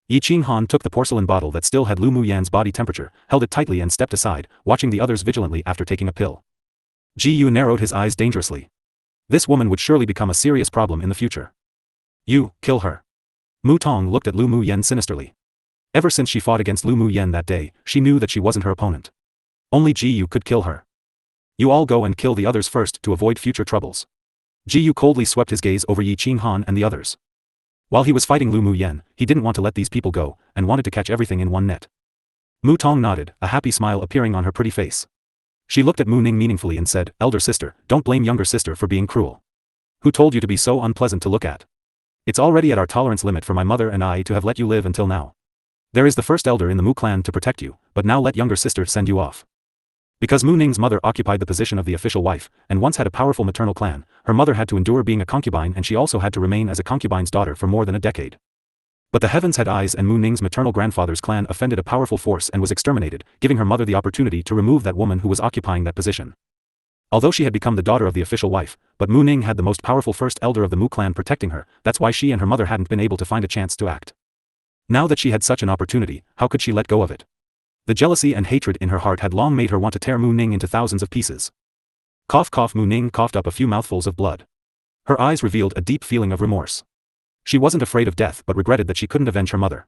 [SPEAKER 1] Yi Qing Han took the porcelain bottle that still had Lu Muyen's body temperature, held it tightly and stepped aside, watching the others vigilantly after taking a pill. Ji narrowed his eyes dangerously. This woman would surely become a serious problem in the future. "You, kill her." Mu Tong looked at Lu Muyen sinisterly. Ever since she fought against Lu Muyen that day, she knew that she wasn't her opponent. Only Ji could kill her. "You all go and kill the others first to avoid future troubles." Ji coldly swept his gaze over Yi Qing Han and the others. While he was fighting Lu Muyen, he didn't want to let these people go, and wanted to catch everything in one net. Mu Tong nodded, a happy smile appearing on her pretty face. She looked at Mu Ning meaningfully and said, "Elder sister, don't blame younger sister for being cruel. Who told you to be so unpleasant to look at?" It's already at our tolerance limit for my mother and I to have let you live until now. There is the first elder in the Mu clan to protect you, but now let younger sister send you off. Because Mu Ning's mother occupied the position of the official wife, and once had a powerful maternal clan, her mother had to endure being a concubine and she also had to remain as a concubine's daughter for more than a decade. But the heavens had eyes and Mu Ning's maternal grandfather's clan offended a powerful force and was exterminated, giving her mother the opportunity to remove that woman who was occupying that position. Although she had become the daughter of the official wife, but Mu Ning had the most powerful first elder of the Mu clan protecting her, that's why she and her mother hadn't been able to find a chance to act. Now that she had such an opportunity, how could she let go of it? The jealousy and hatred in her heart had long made her want to tear Mu Ning into thousands of pieces. Cough cough. Mu Ning coughed up a few mouthfuls of blood. Her eyes revealed a deep feeling of remorse. She wasn't afraid of death but regretted that she couldn't avenge her mother.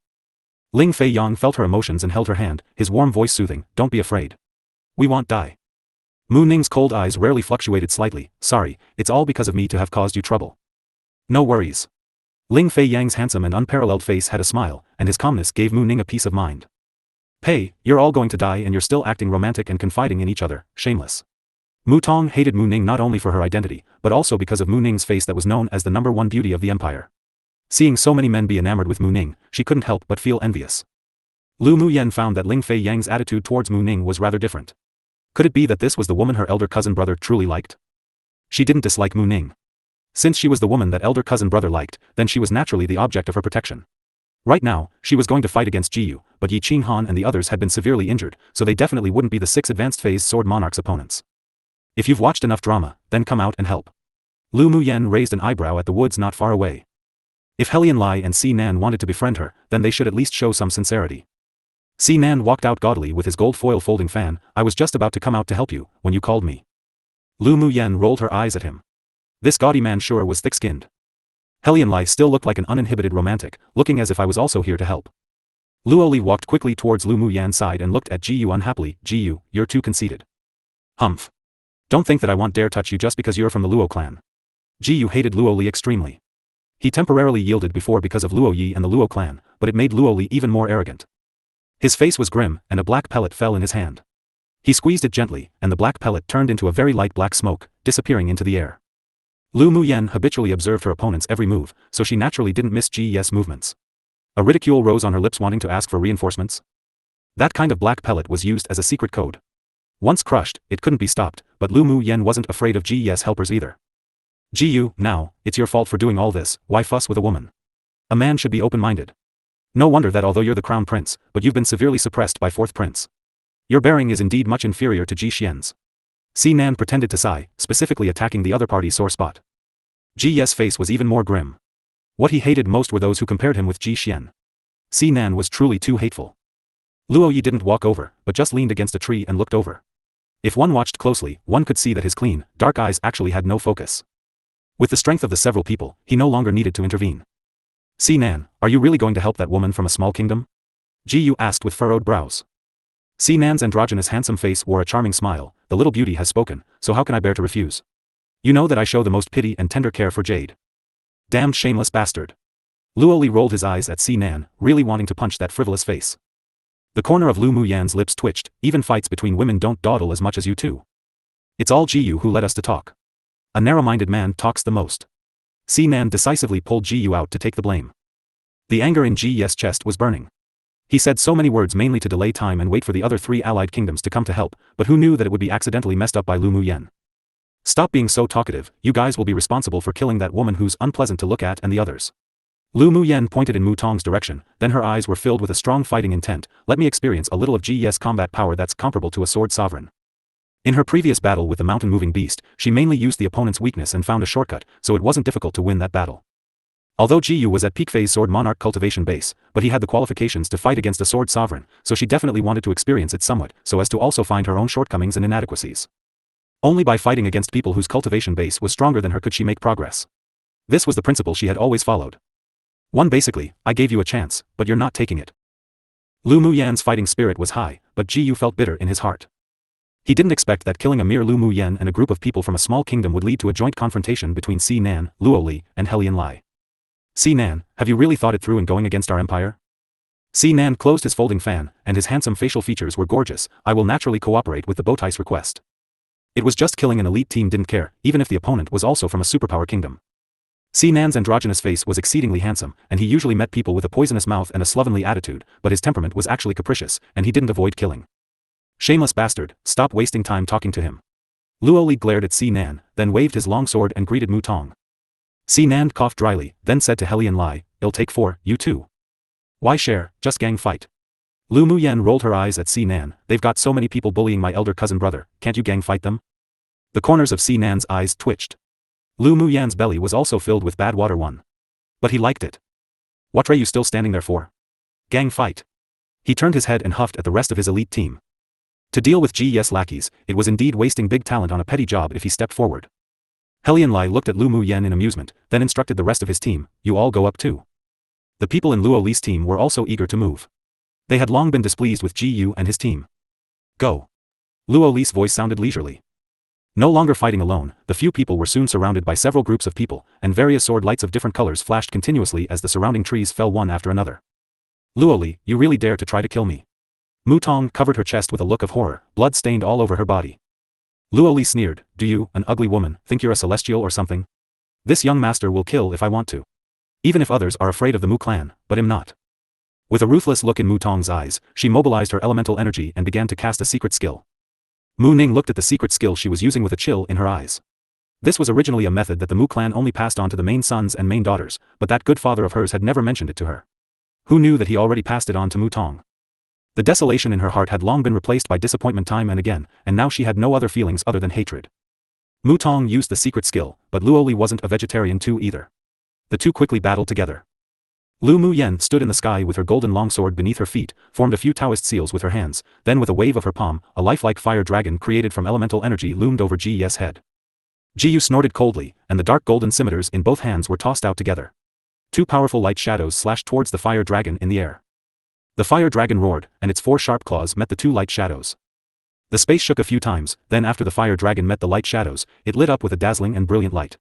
[SPEAKER 1] Ling Fei Yang felt her emotions and held her hand, his warm voice soothing, "Don't be afraid. We won't die." Mu Ning's cold eyes rarely fluctuated slightly. "Sorry, it's all because of me to have caused you trouble." "No worries." Ling Fei Yang's handsome and unparalleled face had a smile, and his calmness gave Mu Ning a peace of mind. "Hey, you're all going to die and you're still acting romantic and confiding in each other, shameless." Mu Tong hated Mu Ning not only for her identity, but also because of Mu Ning's face that was known as the #1 beauty of the empire. Seeing so many men be enamored with Mu Ning, she couldn't help but feel envious. Lu Muyen found that Ling Fei Yang's attitude towards Mu Ning was rather different. Could it be that this was the woman her elder cousin brother truly liked? She didn't dislike Mu Ning. Since she was the woman that elder cousin brother liked, then she was naturally the object of her protection. Right now, she was going to fight against Ji Yu, but Yi Qing Han and the others had been severely injured, so they definitely wouldn't be the 6 advanced phase sword monarch's opponents. If you've watched enough drama, then come out and help. Lu Muyen raised an eyebrow at the woods not far away. If Helian Lai and Si Nan wanted to befriend her, then they should at least show some sincerity. Si Nan walked out gaudily with his gold foil folding fan. "I was just about to come out to help you, when you called me." Lu Muyen rolled her eyes at him. This gaudy man sure was thick-skinned. Helian Lai still looked like an uninhibited romantic, looking as if I was also here to help. Luo Li walked quickly towards Lu Muyen's side and looked at Ji Yu unhappily. "Ji Yu, you're too conceited." "Humph. Don't think that I won't dare touch you just because you're from the Luo clan." Ji Yu hated Luo Li extremely. He temporarily yielded before because of Luo Yi and the Luo clan, but it made Luo Li even more arrogant. His face was grim, and a black pellet fell in his hand. He squeezed it gently, and the black pellet turned into a very light black smoke, disappearing into the air. Lu Muyen habitually observed her opponent's every move, so she naturally didn't miss Ji Ye's movements. A ridicule rose on her lips wanting to ask for reinforcements. That kind of black pellet was used as a secret code. Once crushed, it couldn't be stopped, but Lu Muyen wasn't afraid of Ji Ye's helpers either. "Ji Yu, now, it's your fault for doing all this. Why fuss with a woman? A man should be open-minded. No wonder that although you're the crown prince, but you've been severely suppressed by fourth prince. Your bearing is indeed much inferior to Ji Xian's." Si Nan pretended to sigh, specifically attacking the other party's sore spot. Ji Ye's face was even more grim. What he hated most were those who compared him with Ji Xian. Si Nan was truly too hateful. Luo Yi didn't walk over, but just leaned against a tree and looked over. If one watched closely, one could see that his clean, dark eyes actually had no focus. With the strength of the several people, he no longer needed to intervene. "Si Nan, are you really going to help that woman from a small kingdom?" Ji Yu asked with furrowed brows. Si Nan's androgynous handsome face wore a charming smile. "The little beauty has spoken, so how can I bear to refuse? You know that I show the most pity and tender care for Jade." "Damned shameless bastard." Luo Li rolled his eyes at Si Nan, really wanting to punch that frivolous face. The corner of Lu Muyan's lips twitched. "Even fights between women don't dawdle as much as you two. It's all Ji Yu who led us to talk. A narrow-minded man talks the most." Si Nan decisively pulled Ji Yu out to take the blame. The anger in Ji Ye's chest was burning. He said so many words mainly to delay time and wait for the other 3 allied kingdoms to come to help, but who knew that it would be accidentally messed up by Lu Muyen. "Stop being so talkative, you guys will be responsible for killing that woman who's unpleasant to look at and the others." Lu Muyen pointed in Mu Tong's direction, then her eyes were filled with a strong fighting intent. "Let me experience a little of Ji Ye's combat power that's comparable to a sword sovereign." In her previous battle with the mountain-moving beast, she mainly used the opponent's weakness and found a shortcut, so it wasn't difficult to win that battle. Although Ji Yu was at peak phase sword monarch cultivation base, but he had the qualifications to fight against a sword sovereign, so she definitely wanted to experience it somewhat, so as to also find her own shortcomings and inadequacies. Only by fighting against people whose cultivation base was stronger than her could she make progress. This was the principle she had always followed. Basically, I gave you a chance, but you're not taking it. Lu Muyan's fighting spirit was high, but Ji Yu felt bitter in his heart. He didn't expect that killing a mere Lu Muyen and a group of people from a small kingdom would lead to a joint confrontation between Si Nan, Luo Li, and Helian Lai. "Si Nan, have you really thought it through in going against our empire?" Si Nan closed his folding fan, and his handsome facial features were gorgeous. "I will naturally cooperate with the Bowtie's request." It was just killing an elite team didn't care, even if the opponent was also from a superpower kingdom. Nan's androgynous face was exceedingly handsome, and he usually met people with a poisonous mouth and a slovenly attitude, but his temperament was actually capricious, and he didn't avoid killing. Shameless bastard, stop wasting time talking to him. Luo Li glared at Nan, then waved his long sword and greeted Mu Tong. Nan coughed dryly, then said to Helian Lai, "I'll take 4, you too." "Why share, just gang fight." Lu Muyen rolled her eyes at Nan, "They've got so many people bullying my elder cousin brother, can't you gang fight them?" The corners of Nan's eyes twitched. Lu Muyen's belly was also filled with bad water one. But he liked it. "What are you still standing there for? Gang fight." He turned his head and huffed at the rest of his elite team. To deal with GES lackeys, it was indeed wasting big talent on a petty job if he stepped forward. Helian Lai looked at Lu Muyen in amusement, then instructed the rest of his team, "You all go up too." The people in Luo Li's team were also eager to move. They had long been displeased with Gu and his team. "Go." Luo Li's voice sounded leisurely. No longer fighting alone, the few people were soon surrounded by several groups of people, and various sword lights of different colors flashed continuously as the surrounding trees fell one after another. "Luo Li, you really dare to try to kill me?" Mu Tong covered her chest with a look of horror, blood stained all over her body. Luo Li sneered, "Do you, an ugly woman, think you're a celestial or something? This young master will kill if I want to. Even if others are afraid of the Mu clan, but I'm not." With a ruthless look in Mu Tong's eyes, she mobilized her elemental energy and began to cast a secret skill. Mu Ning looked at the secret skill she was using with a chill in her eyes. This was originally a method that the Mu clan only passed on to the main sons and main daughters, but that good father of hers had never mentioned it to her. Who knew that he already passed it on to Mu Tong? The desolation in her heart had long been replaced by disappointment time and again, and now she had no other feelings other than hatred. Mu Tong used the secret skill, but Luo Li wasn't a vegetarian too either. The two quickly battled together. Lu Muyen stood in the sky with her golden longsword beneath her feet, formed a few Taoist seals with her hands, then with a wave of her palm, a lifelike fire dragon created from elemental energy loomed over Ji's head. Jiu snorted coldly, and the dark golden scimitars in both hands were tossed out together. Two powerful light shadows slashed towards the fire dragon in the air. The fire dragon roared, and its 4 sharp claws met the 2 light shadows. The space shook a few times, then after the fire dragon met the light shadows, it lit up with a dazzling and brilliant light.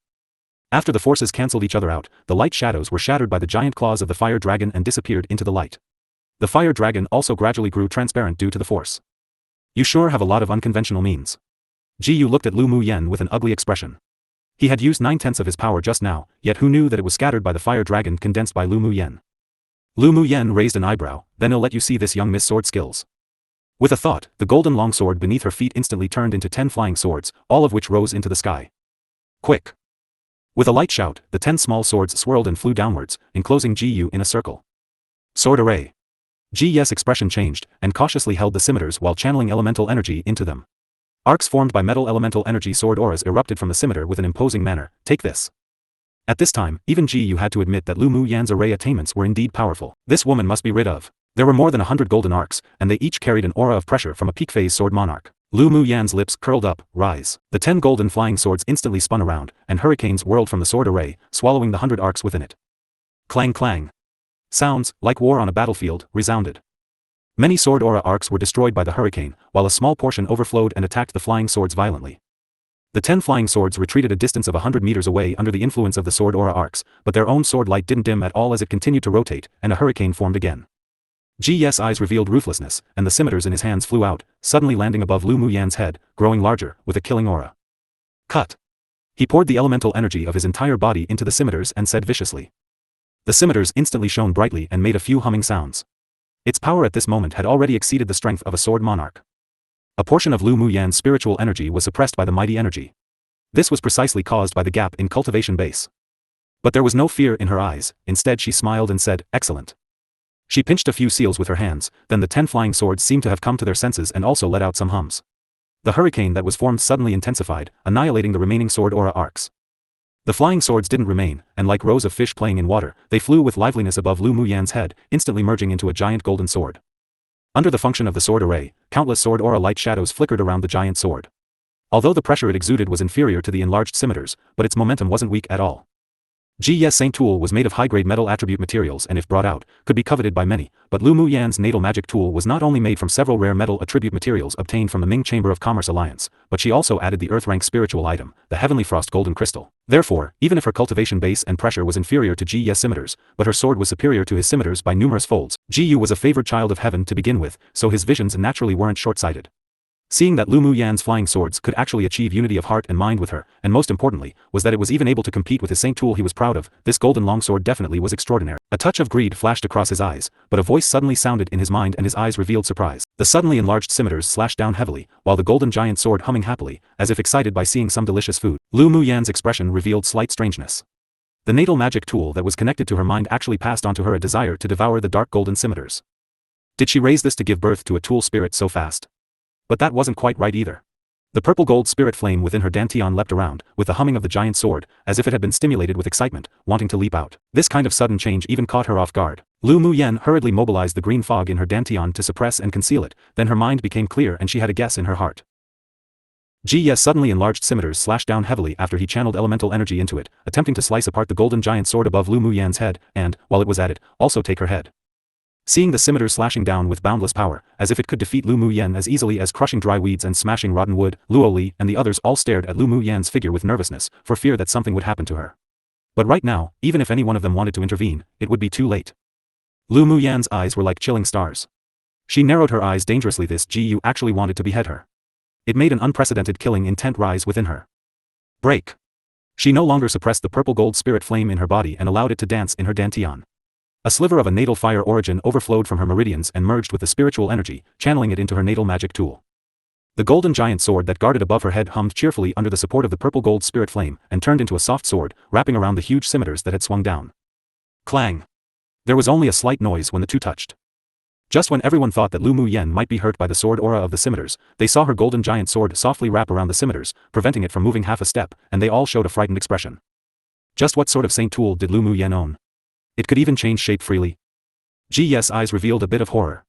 [SPEAKER 1] After the forces cancelled each other out, the light shadows were shattered by the giant claws of the fire dragon and disappeared into the light. The fire dragon also gradually grew transparent due to the force. "You sure have a lot of unconventional means." Jiu looked at Lu Muyen with an ugly expression. He had used 9/10 of his power just now, yet who knew that it was scattered by the fire dragon condensed by Lu Muyen. Lu Muyen raised an eyebrow, "Then I'll let you see this young Miss Sword skills." With a thought, the golden longsword beneath her feet instantly turned into 10 flying swords, all of which rose into the sky. "Quick!" With a light shout, the 10 small swords swirled and flew downwards, enclosing Jiu in a circle. Sword array. Ji's expression changed, and cautiously held the scimitars while channeling elemental energy into them. Arcs formed by metal elemental energy sword auras erupted from the scimitar with an imposing manner. "Take this." At this time, even Jiu had to admit that Lu Muyen's array attainments were indeed powerful. This woman must be rid of. There were more than 100 golden arcs, and they each carried an aura of pressure from a peak phase sword monarch. Lu Muyen's lips curled up, "Rise." The 10 golden flying swords instantly spun around, and hurricanes whirled from the sword array, swallowing the 100 arcs within it. Clang clang. Sounds, like war on a battlefield, resounded. Many sword aura arcs were destroyed by the hurricane, while a small portion overflowed and attacked the flying swords violently. The 10 flying swords retreated a distance of 100 meters away under the influence of the sword aura arcs, but their own sword light didn't dim at all as it continued to rotate, and a hurricane formed again. Ji's eyes revealed ruthlessness, and the scimitars in his hands flew out, suddenly landing above Lu Muyen's head, growing larger, with a killing aura. "Cut!" He poured the elemental energy of his entire body into the scimitars and said viciously. The scimitars instantly shone brightly and made a few humming sounds. Its power at this moment had already exceeded the strength of a sword monarch. A portion of Lu Muyen's spiritual energy was suppressed by the mighty energy. This was precisely caused by the gap in cultivation base. But there was no fear in her eyes, instead she smiled and said, "Excellent." She pinched a few seals with her hands, then the 10 flying swords seemed to have come to their senses and also let out some hums. The hurricane that was formed suddenly intensified, annihilating the remaining sword aura arcs. The flying swords didn't remain, and like rows of fish playing in water, they flew with liveliness above Lu Muyen's head, instantly merging into a giant golden sword. Under the function of the sword array, countless sword aura light shadows flickered around the giant sword. Although the pressure it exuded was inferior to the enlarged scimitars, but its momentum wasn't weak at all. Ji's Saint tool was made of high-grade metal attribute materials and if brought out, could be coveted by many, but Lu Muyen's natal magic tool was not only made from several rare metal attribute materials obtained from the Ming Chamber of Commerce Alliance, but she also added the earth-rank spiritual item, the Heavenly Frost Golden Crystal. Therefore, even if her cultivation base and pressure was inferior to Ji's scimitars, but her sword was superior to his scimitars by numerous folds, Jiu was a favored child of heaven to begin with, so his visions naturally weren't short-sighted. Seeing that Lu Mu Yan's flying swords could actually achieve unity of heart and mind with her, and most importantly, was that it was even able to compete with his saint tool he was proud of, this golden longsword definitely was extraordinary. A touch of greed flashed across his eyes, but a voice suddenly sounded in his mind and his eyes revealed surprise. The suddenly enlarged scimitars slashed down heavily, while the golden giant sword humming happily, as if excited by seeing some delicious food. Lu Mu Yan's expression revealed slight strangeness. The natal magic tool that was connected to her mind actually passed on to her a desire to devour the dark golden scimitars. Did she raise this to give birth to a tool spirit so fast? But that wasn't quite right either. The purple gold spirit flame within her dantian leapt around, with the humming of the giant sword, as if it had been stimulated with excitement, wanting to leap out. This kind of sudden change even caught her off guard. Lu Mu Yan hurriedly mobilized the green fog in her dantian to suppress and conceal it, then her mind became clear and she had a guess in her heart. Yes, suddenly enlarged scimitars slashed down heavily after he channeled elemental energy into it, attempting to slice apart the golden giant sword above Lu Mu Yan's head, and, while it was at it, also take her head. Seeing the scimitars slashing down with boundless power, as if it could defeat Lu Mu Yan as easily as crushing dry weeds and smashing rotten wood, Luo Li and the others all stared at Lu Mu Yan's figure with nervousness, for fear that something would happen to her. But right now, even if any one of them wanted to intervene, it would be too late. Lu Mu Yan's eyes were like chilling stars. She narrowed her eyes dangerously. This Gu actually wanted to behead her. It made an unprecedented killing intent rise within her. Break. She no longer suppressed the purple gold spirit flame in her body and allowed it to dance in her dantian. A sliver of a natal fire origin overflowed from her meridians and merged with the spiritual energy, channeling it into her natal magic tool. The golden giant sword that guarded above her head hummed cheerfully under the support of the purple gold spirit flame, and turned into a soft sword, wrapping around the huge scimitars that had swung down. Clang! There was only a slight noise when the two touched. Just when everyone thought that Lu Mu Yan might be hurt by the sword aura of the scimitars, they saw her golden giant sword softly wrap around the scimitars, preventing it from moving half a step, and they all showed a frightened expression. Just what sort of saint tool did Lu Mu Yan own? It could even change shape freely. Yes' eyes revealed a bit of horror.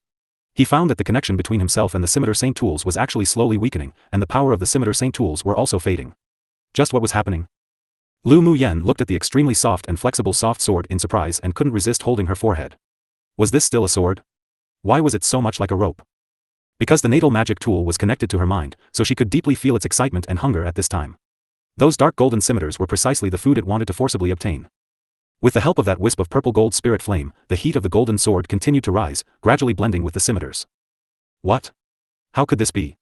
[SPEAKER 1] He found that the connection between himself and the scimitar saint tools was actually slowly weakening, and the power of the scimitar saint tools were also fading. Just what was happening? Lu Mu Yan looked at the extremely soft and flexible soft sword in surprise and couldn't resist holding her forehead. Was this still a sword? Why was it so much like a rope? Because the natal magic tool was connected to her mind, so she could deeply feel its excitement and hunger at this time. Those dark golden scimitars were precisely the food it wanted to forcibly obtain. With the help of that wisp of purple gold spirit flame, the heat of the golden sword continued to rise, gradually blending with the scimitars. What? How could this be?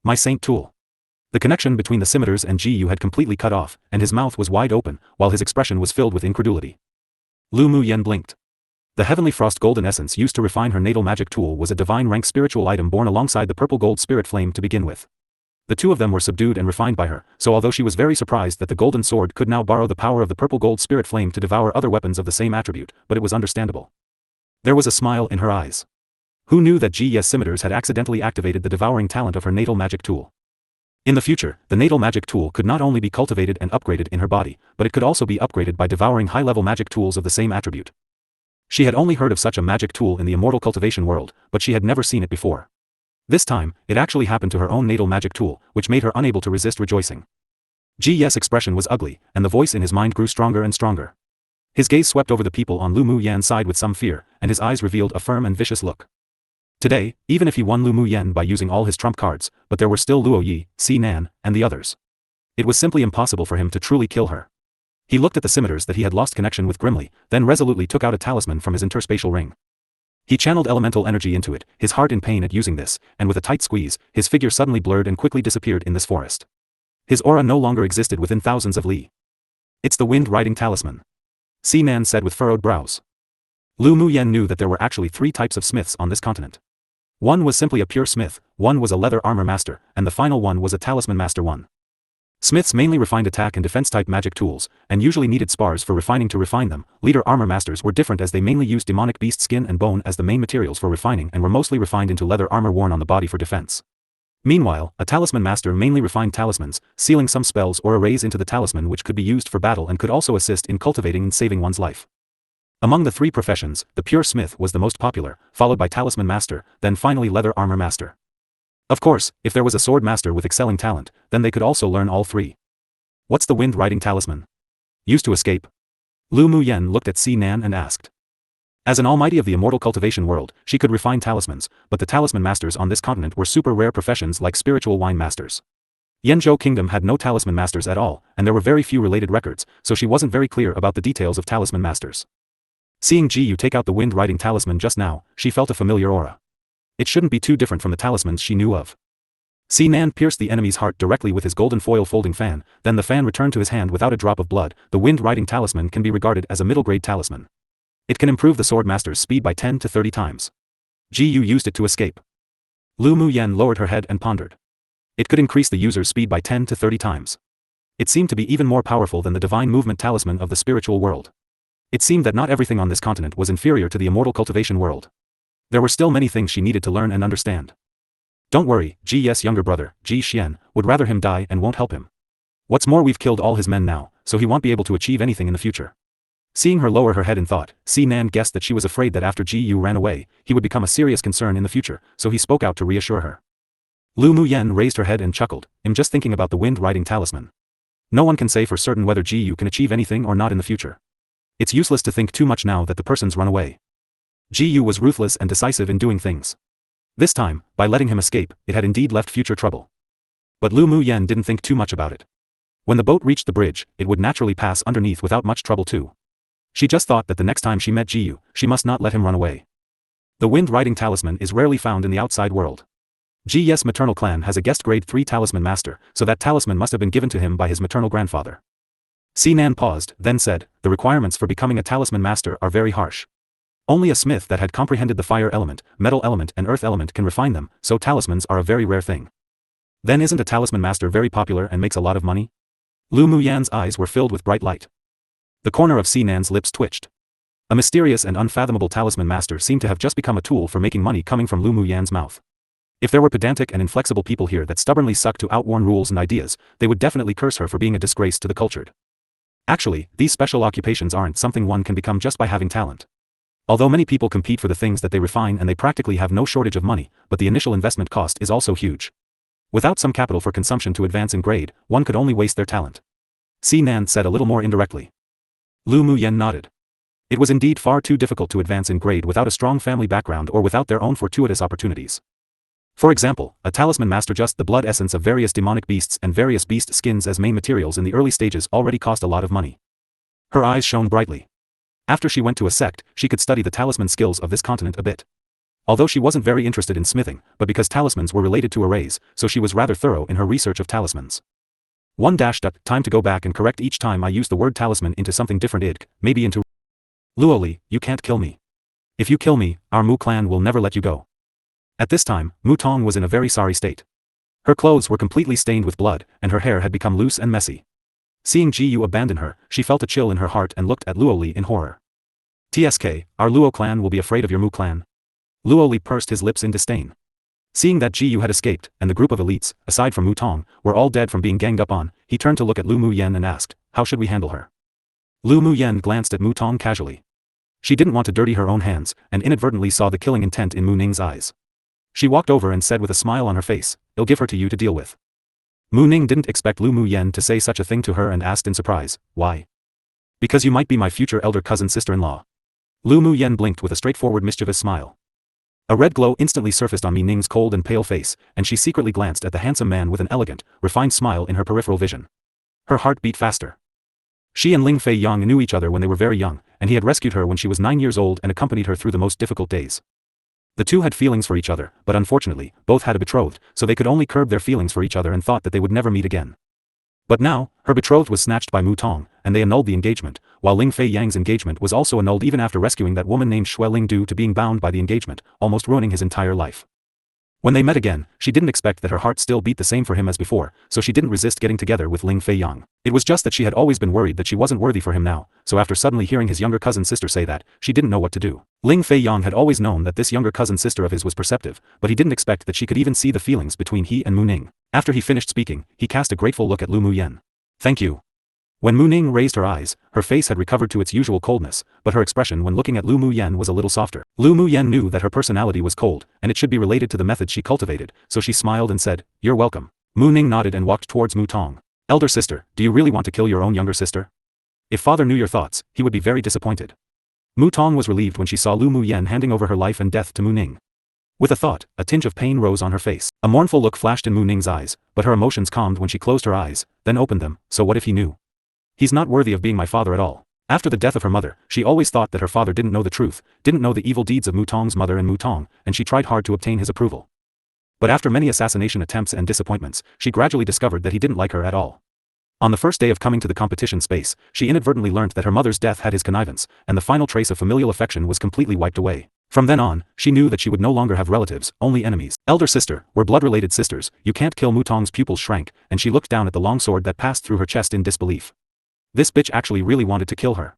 [SPEAKER 1] My saint tool. The connection between the scimitars and Gu had completely cut off, and his mouth was wide open, while his expression was filled with incredulity. Lu Mu Yan blinked. The heavenly frost golden essence used to refine her natal magic tool was a divine rank spiritual item born alongside the purple gold spirit flame to begin with. The two of them were subdued and refined by her, so although she was very surprised that the golden sword could now borrow the power of the purple gold spirit flame to devour other weapons of the same attribute, but it was understandable. There was a smile in her eyes. Who knew that Gs scimitars had accidentally activated the devouring talent of her natal magic tool? In the future, the natal magic tool could not only be cultivated and upgraded in her body, but it could also be upgraded by devouring high-level magic tools of the same attribute. She had only heard of such a magic tool in the immortal cultivation world, but she had never seen it before. This time, it actually happened to her own natal magic tool, which made her unable to resist rejoicing. Gs' expression was ugly, and the voice in his mind grew stronger and stronger. His gaze swept over the people on Lu Mu Yan's side with some fear, and his eyes revealed a firm and vicious look. Today, even if he won Lu Mu Yan by using all his trump cards, but there were still Luo Yi, Si Nan, and the others. It was simply impossible for him to truly kill her. He looked at the scimitars that he had lost connection with grimly, then resolutely took out a talisman from his interspatial ring. He channeled elemental energy into it, his heart in pain at using this, and with a tight squeeze, his figure suddenly blurred and quickly disappeared in this forest. His aura no longer existed within thousands of li. It's the wind-riding talisman. Si Nan said with furrowed brows. Lu Mu Yan knew that there were actually 3 types of smiths on this continent. One was simply a pure smith, one was a leather armor master, and the final one was a talisman master one. Smiths mainly refined attack and defense-type magic tools, and usually needed spars for refining to refine them. Leader armor masters were different as they mainly used demonic beast skin and bone as the main materials for refining and were mostly refined into leather armor worn on the body for defense. Meanwhile, a talisman master mainly refined talismans, sealing some spells or arrays into the talisman which could be used for battle and could also assist in cultivating and saving one's life. Among the 3 professions, the pure smith was the most popular, followed by talisman master, then finally leather armor master. Of course, if there was a sword master with excelling talent, then they could also learn all 3. What's the wind-riding talisman? Used to escape? Lu Mu Yan looked at Si Nan and asked. As an almighty of the immortal cultivation world, she could refine talismans, but the talisman masters on this continent were super rare professions like spiritual wine masters. Yanzhou Kingdom had no talisman masters at all, and there were very few related records, so she wasn't very clear about the details of talisman masters. Seeing Gu take out the wind-riding talisman just now, she felt a familiar aura. It shouldn't be too different from the talismans she knew of. Si Nan pierced the enemy's heart directly with his golden foil folding fan, then the fan returned to his hand without a drop of blood. The wind-riding talisman can be regarded as a middle-grade talisman. It can improve the sword master's speed by 10 to 30 times. Ji Yu used it to escape. Lu Mu Yen lowered her head and pondered. It could increase the user's speed by 10 to 30 times. It seemed to be even more powerful than the divine movement talisman of the spiritual world. It seemed that not everything on this continent was inferior to the immortal cultivation world. There were still many things she needed to learn and understand. Don't worry, Ji Ye's younger brother, Ji Xian, would rather him die and won't help him. What's more, we've killed all his men now, so he won't be able to achieve anything in the future. Seeing her lower her head in thought, Si Nan guessed that she was afraid that after Ji Yu ran away, he would become a serious concern in the future, so he spoke out to reassure her. Lu Mu Yen raised her head and chuckled, I'm just thinking about the wind-riding talisman. No one can say for certain whether Ji Yu can achieve anything or not in the future. It's useless to think too much now that the person's run away. Ji Yu was ruthless and decisive in doing things. This time, by letting him escape, it had indeed left future trouble. But Lu Mu Yen didn't think too much about it. When the boat reached the bridge, it would naturally pass underneath without much trouble too. She just thought that the next time she met Ji Yu, she must not let him run away. The wind-riding talisman is rarely found in the outside world. Ji Ye's maternal clan has a guest grade 3 talisman master, so that talisman must have been given to him by his maternal grandfather. Si Nan paused, then said, the requirements for becoming a talisman master are very harsh. Only a smith that had comprehended the fire element, metal element and earth element can refine them, so talismans are a very rare thing. Then isn't a talisman master very popular and makes a lot of money? Lu Mu Yan's eyes were filled with bright light. The corner of Si Nan's lips twitched. A mysterious and unfathomable talisman master seemed to have just become a tool for making money coming from Lu Mu Yan's mouth. If there were pedantic and inflexible people here that stubbornly stuck to outworn rules and ideas, they would definitely curse her for being a disgrace to the cultured. Actually, these special occupations aren't something one can become just by having talent. Although many people compete for the things that they refine and they practically have no shortage of money, but the initial investment cost is also huge. Without some capital for consumption to advance in grade, one could only waste their talent. Si Nan said a little more indirectly. Lu Mu Yen nodded. It was indeed far too difficult to advance in grade without a strong family background or without their own fortuitous opportunities. For example, a talisman master just the blood essence of various demonic beasts and various beast skins as main materials in the early stages already cost a lot of money. Her eyes shone brightly. After she went to a sect, she could study the talisman skills of this continent a bit. Although she wasn't very interested in smithing, but because talismans were related to arrays, so she was rather thorough in her research of talismans. Time to go back and correct each time I use the word talisman into something different maybe into Luoli, you can't kill me. If you kill me, our Mu clan will never let you go. At this time, Mu Tong was in a very sorry state. Her clothes were completely stained with blood, and her hair had become loose and messy. Seeing Ji Yu abandon her, she felt a chill in her heart and looked at Luoli in horror. TSK, our Luo clan will be afraid of your Mu clan. Luoli pursed his lips in disdain. Seeing that Ji Yu had escaped, and the group of elites, aside from Mu Tong, were all dead from being ganged up on, he turned to look at Lu Mu Yen and asked, how should we handle her? Lu Mu Yen glanced at Mu Tong casually. She didn't want to dirty her own hands, and inadvertently saw the killing intent in Mu Ning's eyes. She walked over and said with a smile on her face, I'll give her to you to deal with. Mu Ning didn't expect Lu Mu Yen to say such a thing to her and asked in surprise, why? Because you might be my future elder cousin sister-in-law. Lu Mu Yen blinked with a straightforward mischievous smile. A red glow instantly surfaced on Mu Ning's cold and pale face, and she secretly glanced at the handsome man with an elegant, refined smile in her peripheral vision. Her heart beat faster. She and Ling Fei Yang knew each other when they were very young, and he had rescued her when she was 9 years old and accompanied her through the most difficult days. The two had feelings for each other, but unfortunately, both had a betrothed, so they could only curb their feelings for each other and thought that they would never meet again. But now, her betrothed was snatched by Mu Tong, and they annulled the engagement, while Ling Fei Yang's engagement was also annulled even after rescuing that woman named Xue Ling Du to being bound by the engagement, almost ruining his entire life. When they met again, she didn't expect that her heart still beat the same for him as before, so she didn't resist getting together with Ling Fei Yang. It was just that she had always been worried that she wasn't worthy for him now, so after suddenly hearing his younger cousin sister say that, she didn't know what to do. Ling Fei Yang had always known that this younger cousin sister of his was perceptive, but he didn't expect that she could even see the feelings between he and Mu Ning. After he finished speaking, he cast a grateful look at Lu Mu Yen. Thank you. When Mu Ning raised her eyes, her face had recovered to its usual coldness, but her expression when looking at Lu Mu Yen was a little softer. Lu Mu Yen knew that her personality was cold, and it should be related to the method she cultivated, so she smiled and said, You're welcome. Mu Ning nodded and walked towards Mu Tong. Elder sister, do you really want to kill your own younger sister? If father knew your thoughts, he would be very disappointed. Mu Tong was relieved when she saw Lu Mu Yen handing over her life and death to Mu Ning. With a thought, a tinge of pain rose on her face. A mournful look flashed in Mu Ning's eyes, but her emotions calmed when she closed her eyes, then opened them. So what if he knew? He's not worthy of being my father at all. After the death of her mother, she always thought that her father didn't know the truth, didn't know the evil deeds of Mu Tong's mother and Mu Tong, and she tried hard to obtain his approval. But after many assassination attempts and disappointments, she gradually discovered that he didn't like her at all. On the first day of coming to the competition space, she inadvertently learnt that her mother's death had his connivance, and the final trace of familial affection was completely wiped away. From then on, she knew that she would no longer have relatives, only enemies. Elder sister, we're blood-related sisters, you can't kill. Mutong's pupils shrank, and she looked down at the long sword that passed through her chest in disbelief. This bitch actually really wanted to kill her.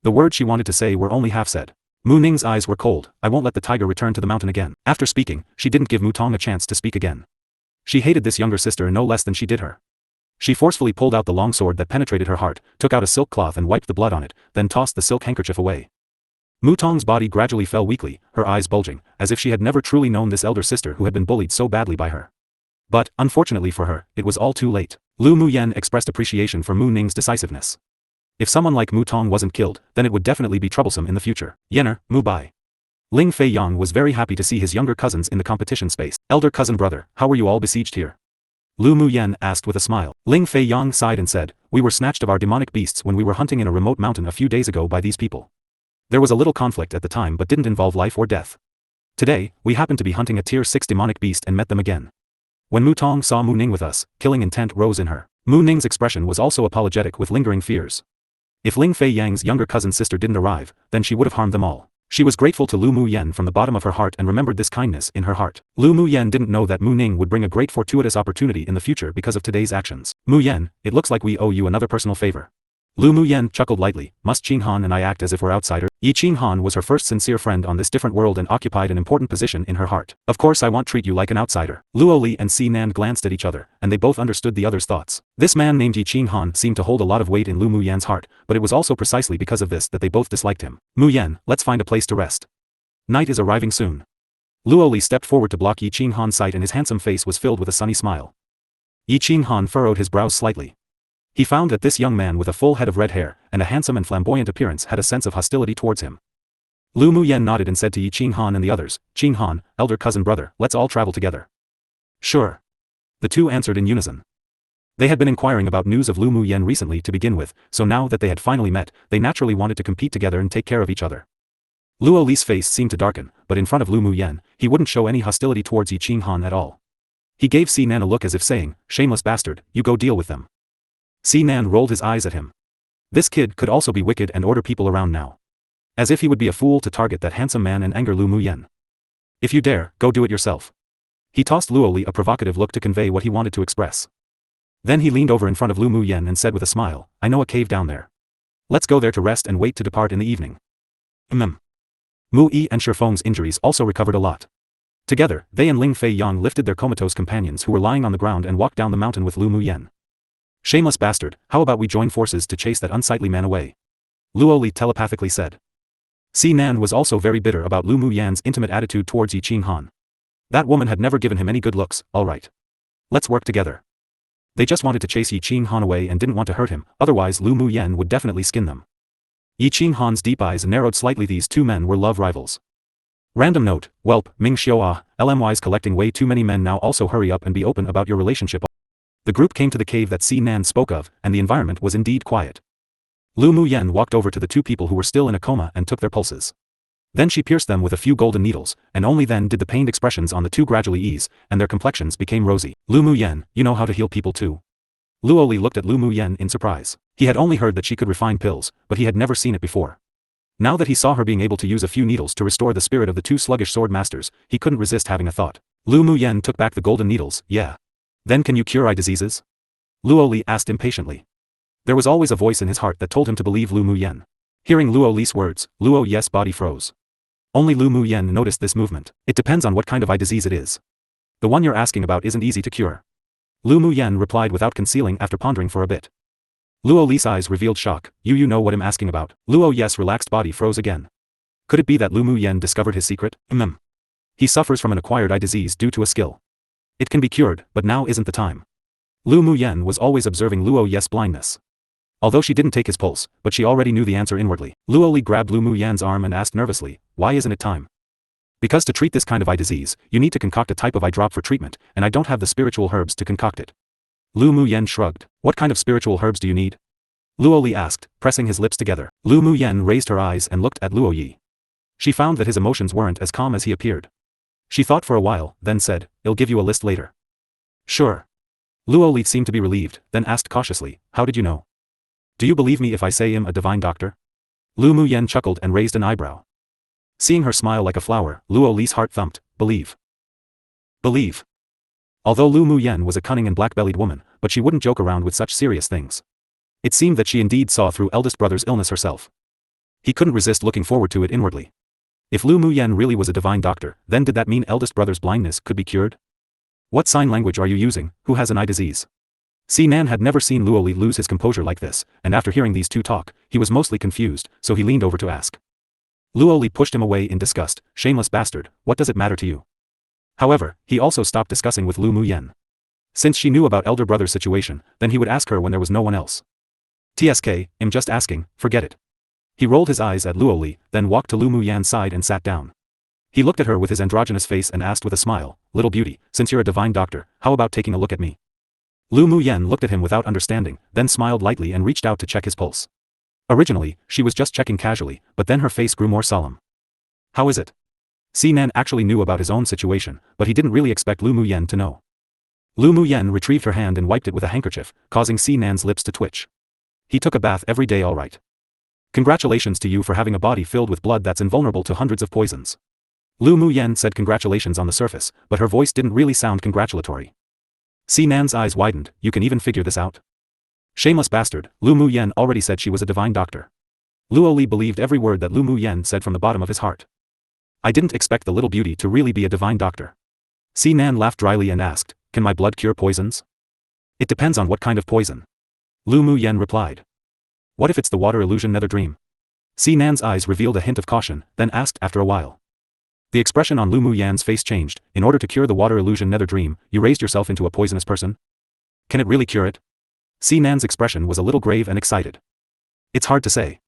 [SPEAKER 1] The words she wanted to say were only half said. Mu Ning's eyes were cold. I won't let the tiger return to the mountain again. After speaking, she didn't give Mutong a chance to speak again. She hated this younger sister no less than she did her. She forcefully pulled out the long sword that penetrated her heart, took out a silk cloth and wiped the blood on it, then tossed the silk handkerchief away. Mutong's body gradually fell weakly, her eyes bulging, as if she had never truly known this elder sister who had been bullied so badly by her. But, unfortunately for her, it was all too late. Lu Muyen expressed appreciation for Mu Ning's decisiveness. If someone like Mutong wasn't killed, then it would definitely be troublesome in the future. Yener, Mu Bai. Ling Fei Yang was very happy to see his younger cousins in the competition space. Elder cousin brother, how were you all besieged here? Lu Muyen asked with a smile. Ling Fei Yang sighed and said, we were snatched of our demonic beasts when we were hunting in a remote mountain a few days ago by these people. There was a little conflict at the time but didn't involve life or death. Today, we happened to be hunting a tier 6 demonic beast and met them again. When Mutong saw Mu Ning with us, killing intent rose in her. Mu Ning's expression was also apologetic with lingering fears. If Ling Fei Yang's younger cousin sister didn't arrive, then she would have harmed them all. She was grateful to Lu Muyen from the bottom of her heart and remembered this kindness in her heart. Lu Muyen didn't know that Mu Ning would bring a great fortuitous opportunity in the future because of today's actions. Muyen, it looks like we owe you another personal favor. Lu Muyen chuckled lightly. Must Qin Han and I act as if we're outsiders? Yi Qin Han was her first sincere friend on this different world and occupied an important position in her heart. Of course I won't treat you like an outsider. Luo Li and Si Nan glanced at each other, and they both understood the other's thoughts. This man named Yi Qin Han seemed to hold a lot of weight in Lu Muyen's heart, but it was also precisely because of this that they both disliked him. Muyen, let's find a place to rest. Night is arriving soon. Luo Li stepped forward to block Yi Qin Han's sight and his handsome face was filled with a sunny smile. Yi Qin Han furrowed his brows slightly. He found that this young man with a full head of red hair and a handsome and flamboyant appearance had a sense of hostility towards him. Lu Muyen nodded and said to Yi Qin Han and the others, Qin Han, elder cousin brother, let's all travel together. Sure. The two answered in unison. They had been inquiring about news of Lu Muyen recently to begin with, so now that they had finally met, they naturally wanted to compete together and take care of each other. Luo Li's face seemed to darken, but in front of Lu Muyen, he wouldn't show any hostility towards Yi Qin Han at all. He gave Si Nan a look as if saying, shameless bastard, you go deal with them. Si Nan rolled his eyes at him. This kid could also be wicked and order people around now. As if he would be a fool to target that handsome man and anger Lu Muyen. If you dare, go do it yourself. He tossed Luo Li a provocative look to convey what he wanted to express. Then he leaned over in front of Lu Muyen and said with a smile, I know a cave down there. Let's go there to rest and wait to depart in the evening. Mu Yi and Shifeng's injuries also recovered a lot. Together, they and Ling Fei Yang lifted their comatose companions who were lying on the ground and walked down the mountain with Lu Muyen. Shameless bastard, how about we join forces to chase that unsightly man away? Luo Li telepathically said. Si Nan was also very bitter about Lu Muyen's intimate attitude towards Yi Qin Han. That woman had never given him any good looks. Alright. Let's work together. They just wanted to chase Yi Qin Han away and didn't want to hurt him, otherwise Lu Muyen would definitely skin them. Yi Qin Han's deep eyes narrowed slightly. These two men were love rivals. Random note, whelp, Ming Xiaoa, LMY's collecting way too many men now. Also hurry up and be open about your relationship. The group came to the cave that Si Nan spoke of, and the environment was indeed quiet. Lu Muyen walked over to the two people who were still in a coma and took their pulses. Then she pierced them with a few golden needles, and only then did the pained expressions on the two gradually ease, and their complexions became rosy. Lu Muyen, you know how to heal people too. Luo Li looked at Lu Muyen in surprise. He had only heard that she could refine pills, but he had never seen it before. Now that he saw her being able to use a few needles to restore the spirit of the two sluggish sword masters, he couldn't resist having a thought. Lu Muyen took back the golden needles. Yeah. Then can you cure eye diseases? Luo Li asked impatiently. There was always a voice in his heart that told him to believe Lu Muyen. Hearing Luo Li's words, Luo Yes' body froze. Only Lu Muyen noticed this movement. It depends on what kind of eye disease it is. The one you're asking about isn't easy to cure. Lu Muyen replied without concealing after pondering for a bit. Luo Li's eyes revealed shock. You know what I'm asking about. Luo Yes' relaxed body froze again. Could it be that Lu Muyen discovered his secret? He suffers from an acquired eye disease due to a skill. It can be cured, but now isn't the time. Lu Muyen was always observing Luo Yes' blindness. Although she didn't take his pulse, but she already knew the answer inwardly. Luo Li grabbed Lu Muyen's arm and asked nervously, why isn't it time? Because to treat this kind of eye disease, you need to concoct a type of eye drop for treatment, and I don't have the spiritual herbs to concoct it. Lu Muyen shrugged. What kind of spiritual herbs do you need? Luo Li asked, pressing his lips together. Lu Muyen raised her eyes and looked at Luo Yi. She found that his emotions weren't as calm as he appeared. She thought for a while, then said, "I'll give you a list later." "Sure." Luo Li seemed to be relieved, then asked cautiously, "How did you know? Do you believe me if I say I'm a divine doctor?" Lu Mu Yen chuckled and raised an eyebrow. Seeing her smile like a flower, Luo Li's heart thumped. Believe. Believe. Although Lu Mu Yen was a cunning and black-bellied woman, but she wouldn't joke around with such serious things. It seemed that she indeed saw through eldest brother's illness herself. He couldn't resist looking forward to it inwardly. If Lu Mu Yen really was a divine doctor, then did that mean eldest brother's blindness could be cured? What sign language are you using? Who has an eye disease? Si Nan had never seen Luo Li lose his composure like this, and after hearing these two talk, he was mostly confused, so he leaned over to ask. Luo Li pushed him away in disgust. "Shameless bastard, what does it matter to you?" However, he also stopped discussing with Lu Mu Yen. Since she knew about elder brother's situation, then he would ask her when there was no one else. "TSK, I'm just asking, forget it." He rolled his eyes at Luo Li, then walked to Lu Mu Yan's side and sat down. He looked at her with his androgynous face and asked with a smile, "Little beauty, since you're a divine doctor, how about taking a look at me?" Lu Mu Yen looked at him without understanding, then smiled lightly and reached out to check his pulse. Originally, she was just checking casually, but then her face grew more solemn. "How is it?" Si Nan actually knew about his own situation, but he didn't really expect Lu Mu Yen to know. Lu Mu Yen retrieved her hand and wiped it with a handkerchief, causing Si Nan's lips to twitch. "He took a bath every day, all right. Congratulations to you for having a body filled with blood that's invulnerable to hundreds of poisons." Lu Mu Yen said congratulations on the surface, but her voice didn't really sound congratulatory. Si Nan's eyes widened. "You can even figure this out?" Shameless bastard, Lu Mu Yen already said she was a divine doctor. Luo Li believed every word that Lu Mu Yen said from the bottom of his heart. "I didn't expect the little beauty to really be a divine doctor." Si Nan laughed dryly and asked, "Can my blood cure poisons?" "It depends on what kind of poison." Lu Mu Yen replied. "What if it's the water illusion nether dream?" Si Nan's eyes revealed a hint of caution, then asked after a while. The expression on Lu Mu Yan's face changed. "In order to cure the water illusion nether dream, you raised yourself into a poisonous person? Can it really cure it?" Si Nan's expression was a little grave and excited. "It's hard to say."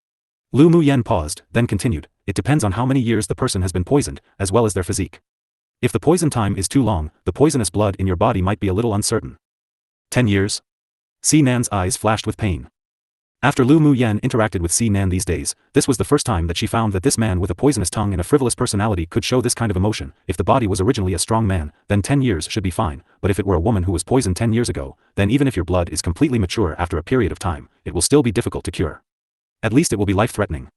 [SPEAKER 1] Lu Mu Yen paused, then continued, "It depends on how many years the person has been poisoned, as well as their physique. If the poison time is too long, the poisonous blood in your body might be a little uncertain." 10 years? Si Nan's eyes flashed with pain. After Lu Mu Yen interacted with Si Nan these days, this was the first time that she found that this man with a poisonous tongue and a frivolous personality could show this kind of emotion. If the body was originally a strong man, then 10 years should be fine, but if it were a woman who was poisoned 10 years ago, then even if your blood is completely mature after a period of time, it will still be difficult to cure. At least it will be life-threatening.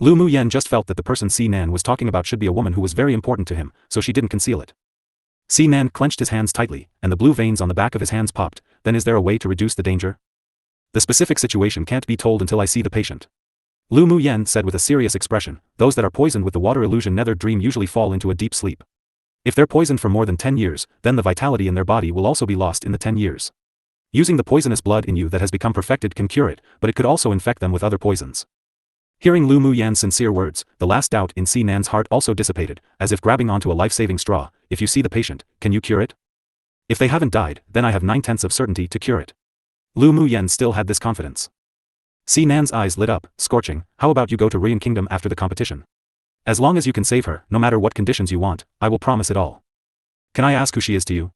[SPEAKER 1] Lu Mu Yen just felt that the person Si Nan was talking about should be a woman who was very important to him, so she didn't conceal it. Si Nan clenched his hands tightly, and the blue veins on the back of his hands popped. "Then is there a way to reduce the danger?" "The specific situation can't be told until I see the patient." Lu Mu Yen said with a serious expression. "Those that are poisoned with the water illusion nether dream usually fall into a deep sleep. If they're poisoned for more than 10 years, then the vitality in their body will also be lost in the 10 years. Using the poisonous blood in you that has become perfected can cure it, but it could also infect them with other poisons." Hearing Lu Mu Yan's sincere words, the last doubt in Si Nan's heart also dissipated, as if grabbing onto a life-saving straw. "If you see the patient, can you cure it?" "If they haven't died, then I have 9/10 of certainty to cure it." Lu Mu Yen still had this confidence. Si Nan's eyes lit up, scorching. "How about you go to Rian Kingdom after the competition? As long as you can save her, no matter what conditions you want, I will promise it all." "Can I ask who she is to you?"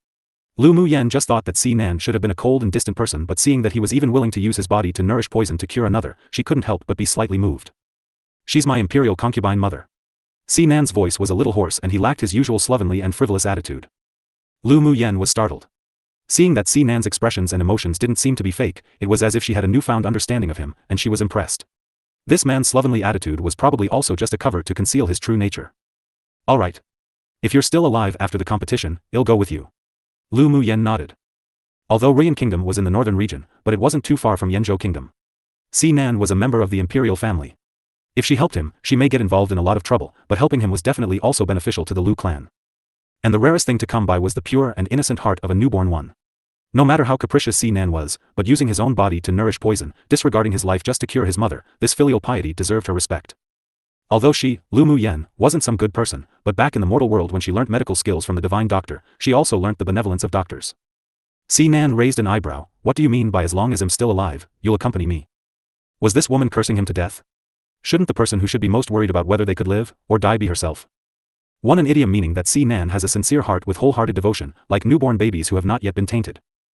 [SPEAKER 1] Lu Mu Yen just thought that Si Nan should have been a cold and distant person, but seeing that he was even willing to use his body to nourish poison to cure another, she couldn't help but be slightly moved. "She's my imperial concubine mother." Si Nan's voice was a little hoarse and he lacked his usual slovenly and frivolous attitude. Lu Mu Yen was startled. Seeing that Si Nan's expressions and emotions didn't seem to be fake, it was as if she had a newfound understanding of him, and she was impressed. This man's slovenly attitude was probably also just a cover to conceal his true nature. "All right. If you're still alive after the competition, I'll go with you." Lu Mu Yen nodded. Although Rian Kingdom was in the northern region, but it wasn't too far from Yanzhou Kingdom. Si Nan was a member of the imperial family. If she helped him, she may get involved in a lot of trouble, but helping him was definitely also beneficial to the Lu clan. And the rarest thing to come by was the pure and innocent heart of a newborn one. No matter how capricious Si Nan was, but using his own body to nourish poison, disregarding his life just to cure his mother, this filial piety deserved her respect. Although she, Lu Mu Yen, wasn't some good person, but back in the mortal world when she learnt medical skills from the divine doctor, she also learnt the benevolence of doctors. Si Nan raised an eyebrow. "What do you mean by as long as I'm still alive, you'll accompany me?" Was this woman cursing him to death? Shouldn't the person who should be most worried about whether they could live, or die be herself? One an idiom meaning that Si Nan has a sincere heart with wholehearted devotion, like newborn babies who have not yet been tainted.